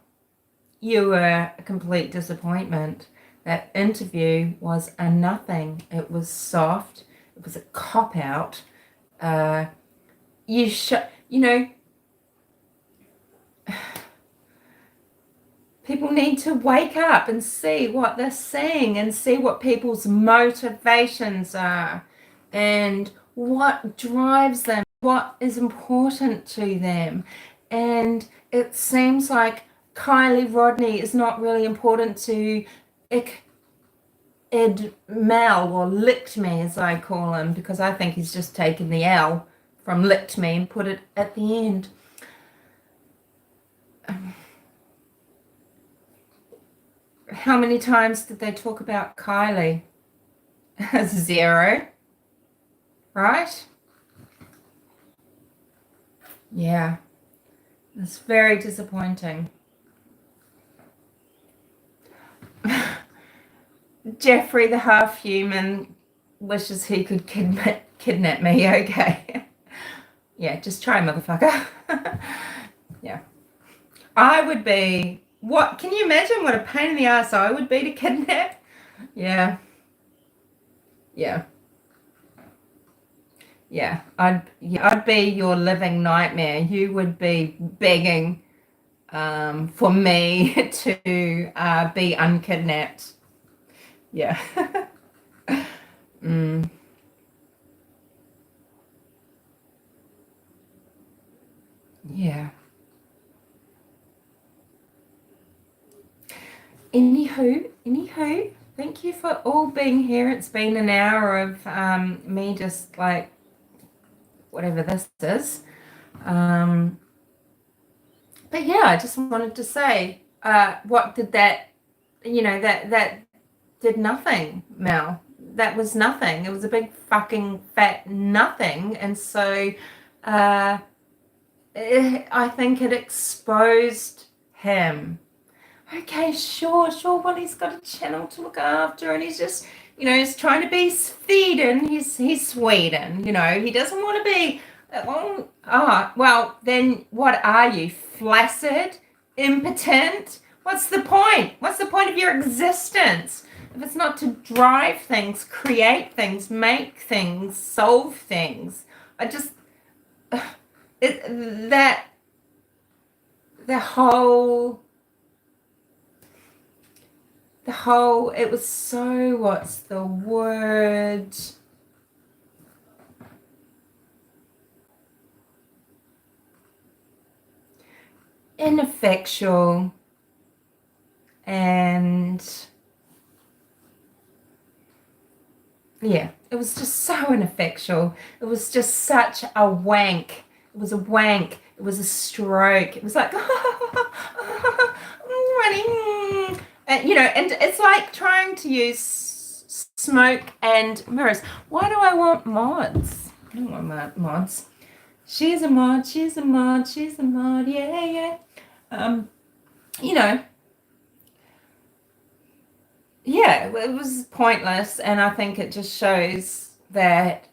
you were a complete disappointment. That interview was a nothing. It was soft. It was a cop-out. People need to wake up and see what they're seeing and see what people's motivations are and what drives them, what is important to them. And it seems like Kylie Rodney is not really important to ICKEDME'Ls, or licked me as I call him, because I think he's just taken the L from licked me and put it at the end. How many times did they talk about Kiely? 0, right? Yeah, it's very disappointing. Jeffrey the half-human wishes he could kidnap me. Okay. Yeah, just try, motherfucker. Yeah. I would be... What? Can you imagine what a pain in the ass I would be to kidnap? Yeah. Yeah. Yeah. I'd be your living nightmare. You would be begging for me to be unkidnapped. Yeah. Yeah. Anywho, thank you for all being here. It's been an hour of me just like whatever this is. But yeah, I just wanted to say, what did that, that did nothing, Mel. That was nothing. It was a big fucking fat nothing. And so I think it exposed him. Okay, sure. Well, he's got a channel to look after, and he's just, he's trying to be Sweden. He's Sweden, He doesn't want to be. Well, then what are you? Flaccid? Impotent? What's the point? What's the point of your existence? If it's not to drive things, create things, make things, solve things. The whole, it was so, what's the word? Ineffectual and yeah, it was just so ineffectual. It was just such a wank. It was a wank. It was a stroke. It was like, running. And it's like trying to use smoke and mirrors. Why do I want mods? I don't want mods. She's a mod, yeah. Yeah, it was pointless, and I think it just shows that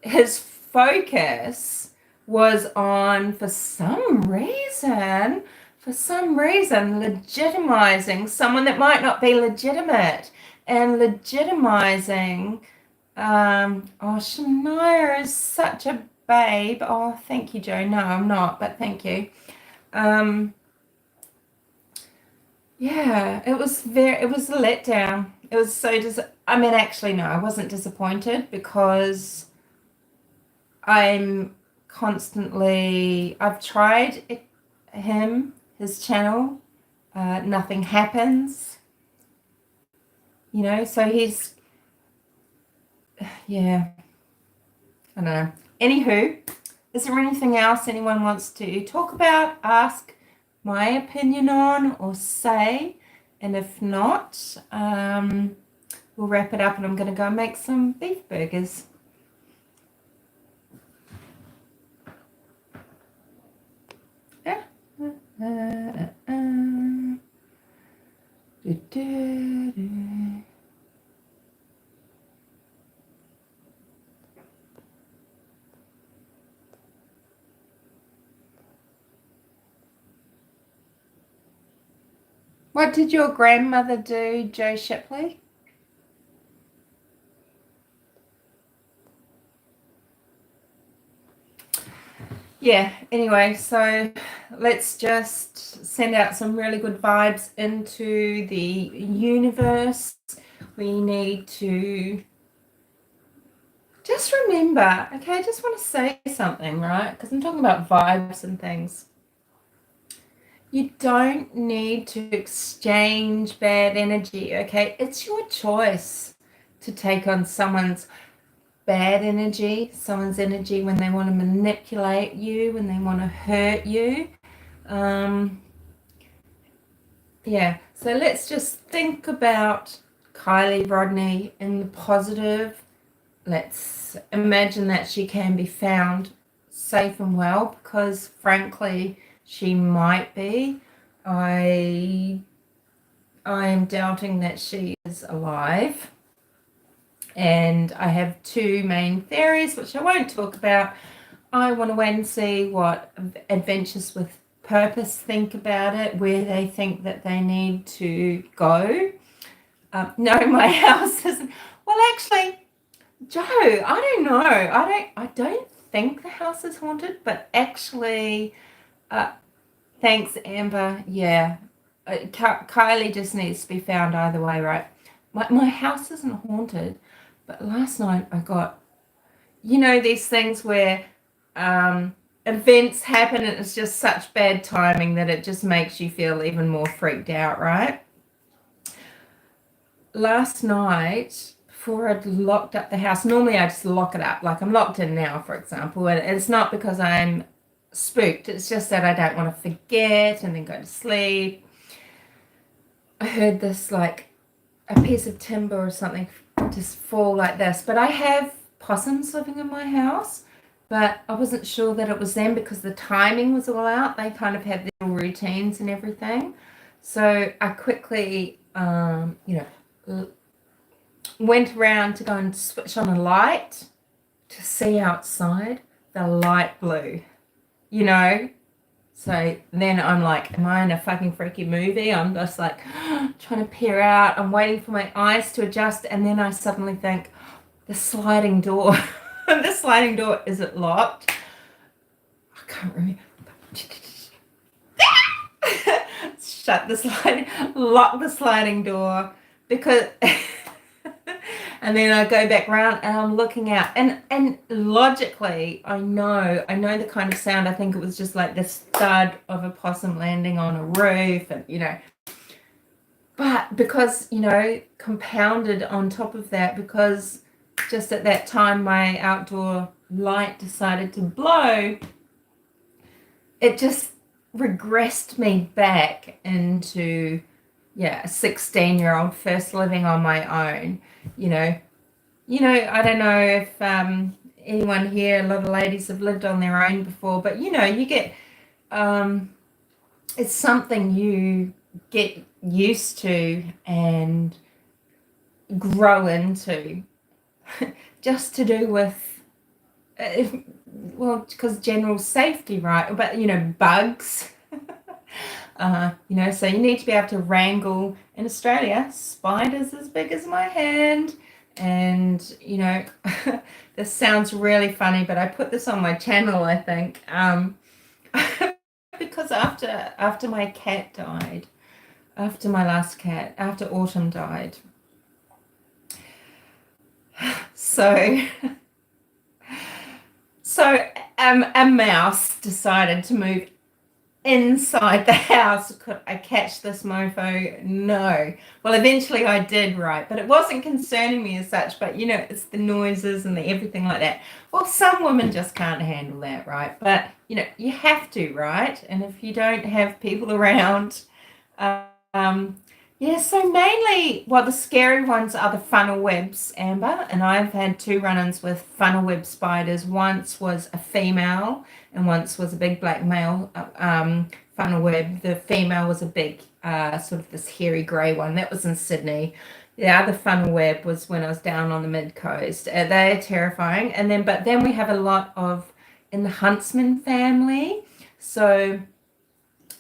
his focus was on, for some reason, legitimizing someone that might not be legitimate, and legitimizing, Shania is such a babe. Oh, thank you, Joe. No, I'm not, but thank you. Yeah, it was a letdown. It was so actually, no, I wasn't disappointed because I've tried his channel, nothing happens, so he's, yeah, I don't know. Anywho, is there anything else anyone wants to talk about, ask my opinion on, or say? And if not, we'll wrap it up, and I'm going to go make some beef burgers. What did your grandmother do, Joe Shipley? Yeah, anyway, so let's just send out some really good vibes into the universe. We need to just remember, okay, I just want to say something, right? Because I'm talking about vibes and things. You don't need to exchange bad energy, okay? It's your choice to take on someone's bad energy, someone's energy when they want to manipulate you, when they want to hurt you. Yeah, so let's just think about Kylie Rodney in the positive. Let's imagine that she can be found safe and well, because frankly, she might be. I am doubting that she is alive. And I have two main theories, which I won't talk about. I want to wait and see what Adventures with Purpose think about it, where they think that they need to go. No, my house isn't. Well, actually, Joe, I don't know. I don't think the house is haunted, but actually, uh, thanks, Amber. Yeah, Kylie just needs to be found either way, right? My house isn't haunted, but last night I got, these things where events happen and it's just such bad timing that it just makes you feel even more freaked out, right? Last night, before I'd locked up the house, normally I just lock it up. Like I'm locked in now, for example, and it's not because I'm spooked. It's just that I don't want to forget and then go to sleep. I heard this like a piece of timber or something just fall like this. But I have possums living in my house, but I wasn't sure that it was them because the timing was all out. They kind of have their routines and everything. So I quickly, went around to go and switch on a light to see outside. The light blew, you know. So then I'm like, am I in a fucking freaky movie? I'm just like trying to peer out. I'm waiting for my eyes to adjust. And then I suddenly think, the sliding door, the sliding door, is it locked? I can't remember. Lock the sliding door because, and then I go back round and I'm looking out and logically I know the kind of sound. I think it was just like this thud of a possum landing on a roof, and but because compounded on top of that, because just at that time my outdoor light decided to blow, it just regressed me back into a 16-year-old first living on my own. I don't know if anyone here, a lot of ladies have lived on their own before, but you get it's something you get used to and grow into, just to do with because general safety, right? But bugs. So you need to be able to wrangle, in Australia, spiders as big as my hand. And this sounds really funny, but I put this on my channel, I think, because after my cat died, after my last cat, after Autumn died, so a mouse decided to move inside the house. Could I catch this mofo? No. Well, eventually I did, right? But it wasn't concerning me as such. But it's the noises and the everything like that. Well, some women just can't handle that, right? But you have to, right? And if you don't have people around, so mainly, the scary ones are the funnel webs, Amber, and I've had 2 run-ins with funnel web spiders. Once was a female and once was a big black male funnel web. The female was a big, sort of this hairy grey one. That was in Sydney. The other funnel web was when I was down on the mid-coast. They're terrifying. But then we have a lot of, in the huntsman family. So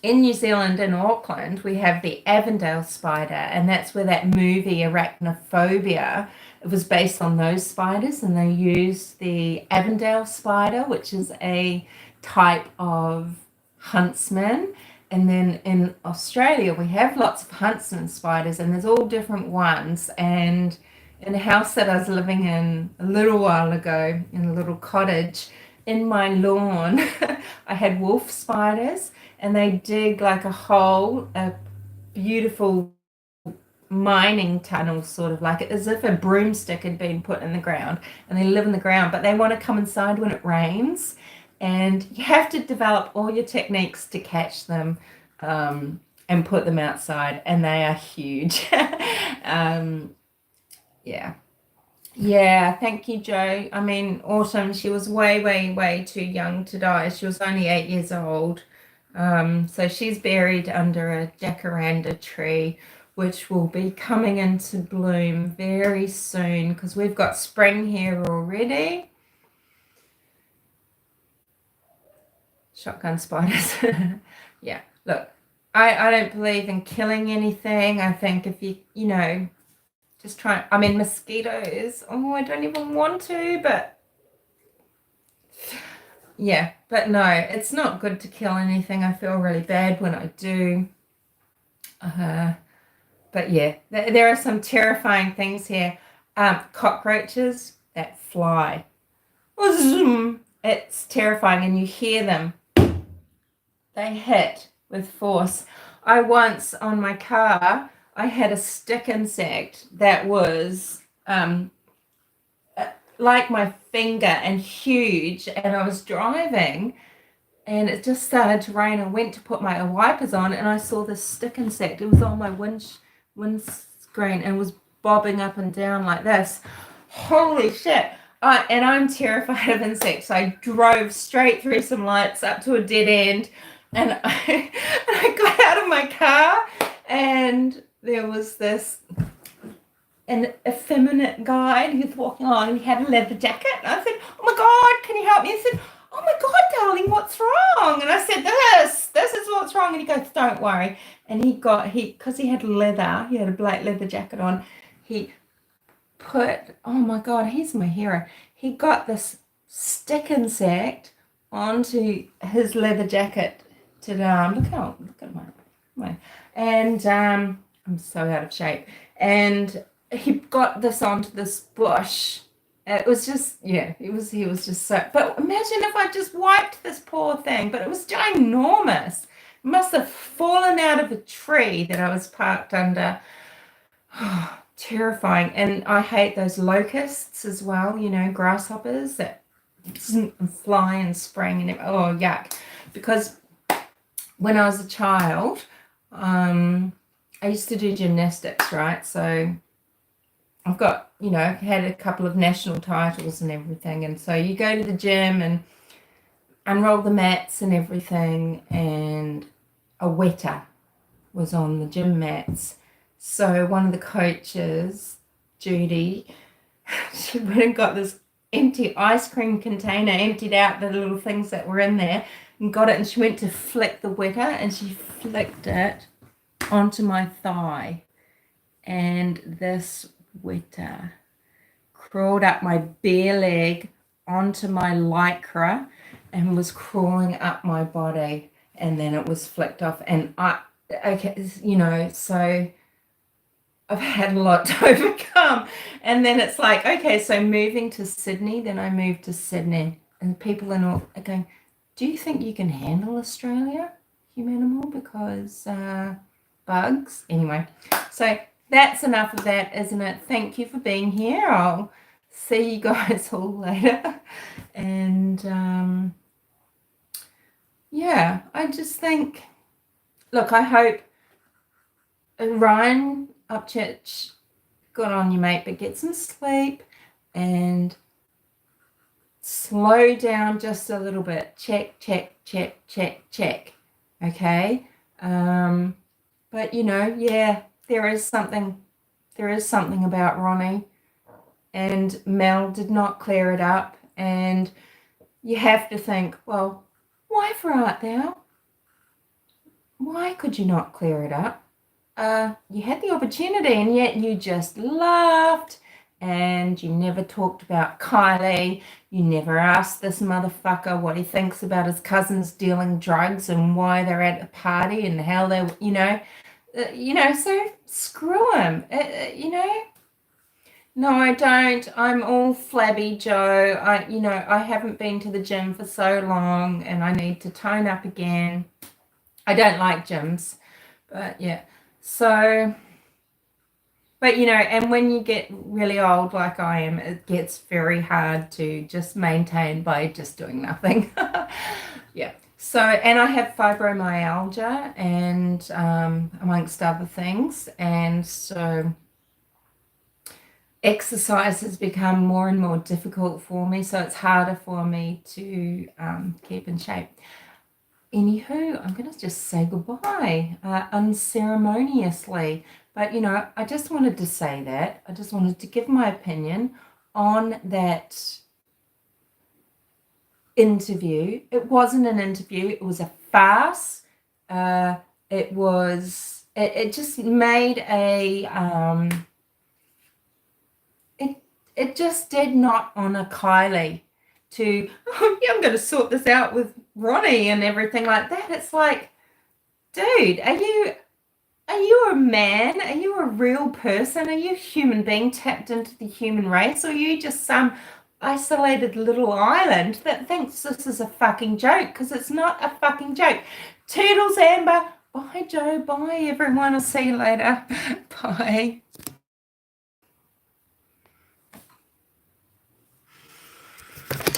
in New Zealand, in Auckland, we have the Avondale spider, and that's where that movie Arachnophobia, it was based on those spiders, and they used the Avondale spider, which is a type of huntsman. And then in Australia, we have lots of huntsman spiders, and there's all different ones. And in a house that I was living in a little while ago, in a little cottage, in my lawn, I had wolf spiders, and they dig like a hole, a beautiful mining tunnel, sort of like as if a broomstick had been put in the ground, and they live in the ground, but they want to come inside when it rains, and you have to develop all your techniques to catch them. and put them outside, and they are huge. Yeah. Yeah, thank you, Joe. I mean, Autumn, she was way, way, way too young to die. She was only 8 years old. So she's buried under a jacaranda tree, which will be coming into bloom very soon because we've got spring here already. Shotgun spiders. Yeah, look, I don't believe in killing anything. I think if you know, just try. I mean, mosquitoes. Oh, I don't even want to, but yeah, but no, it's not good to kill anything. I feel really bad when I do. But yeah, there are some terrifying things here. Cockroaches that fly. It's terrifying, and you hear them. They hit with force. I once, on my car, I had a stick insect that was like my finger and huge, and I was driving and it just started to rain. I went to put my wipers on and I saw this stick insect. It was on my windscreen and was bobbing up and down like this. Holy shit. And I'm terrified of insects. I drove straight through some lights up to a dead end, and I got out of my car, and there was an effeminate guy, and he was walking along, and he had a leather jacket. And I said, "Oh my God, can you help me?" He said, "Oh my God, darling, what's wrong?" And I said, this is what's wrong. And he goes, "Don't worry." And because he had leather, he had a black leather jacket on, he oh my God, he's my hero. He got this stick insect onto his leather jacket look at my, and I'm so out of shape. And he got this onto this bush. It was just, yeah, he was just so, but imagine if I just wiped this poor thing, but it was ginormous. It must have fallen out of a tree that I was parked under. Oh, terrifying. And I hate those locusts as well, grasshoppers that fly and spring and oh, yuck. Because when I was a child, I used to do gymnastics, right? So I've got, had a couple of national titles and everything. And so you go to the gym and unroll the mats and everything, and a wetter was on the gym mats. So one of the coaches, Judy, she went and got this empty ice cream container, emptied out the little things that were in there, and got it, and she went to flick the wetter, and she flicked it onto my thigh. And this wetter crawled up my bare leg onto my lycra and was crawling up my body, and then it was flicked off. And so I've had a lot to overcome. And then it's like, okay, so moving to Sydney, then I moved to Sydney, and people are going, "Do you think you can handle Australia, Humanimal, because bugs?" Anyway, so that's enough of that, isn't it? Thank you for being here. I'll see you guys all later. And yeah, I just think, look, I hope Ryan Upchurch, good on you, mate, but get some sleep and slow down just a little bit. Check, check, check, check, check. Okay? But yeah, there is something about Ronnie, and Mel did not clear it up, and you have to think, well, why for art thou? Why could you not clear it up? You had the opportunity, and yet you just laughed, and you never talked about Kiely. You never asked this motherfucker what he thinks about his cousins dealing drugs and why they're at a party and how they, so screw him, No, I don't. I'm all flabby, Joe. I haven't been to the gym for so long, and I need to tone up again. I don't like gyms, but yeah. So, but and when you get really old like I am, it gets very hard to just maintain by just doing nothing. Yeah. So, and I have fibromyalgia and amongst other things. And so exercise has become more and more difficult for me. So it's harder for me to keep in shape. Anywho, I'm going to just say goodbye unceremoniously. But, you know, I just wanted to say that. I just wanted to give my opinion on that interview. It wasn't an interview. It was a farce. It just made it just did not honor Kiely to, oh, yeah, I'm going to sort this out with Ronnie and everything like that. It's like, dude, are you a man? Are you a real person? Are you a human being tapped into the human race? Or are you just some isolated little island that thinks this is a fucking joke? Because it's not a fucking joke. Toodles, Amber. Bye, Joe. Bye, everyone. I'll see you later. Bye.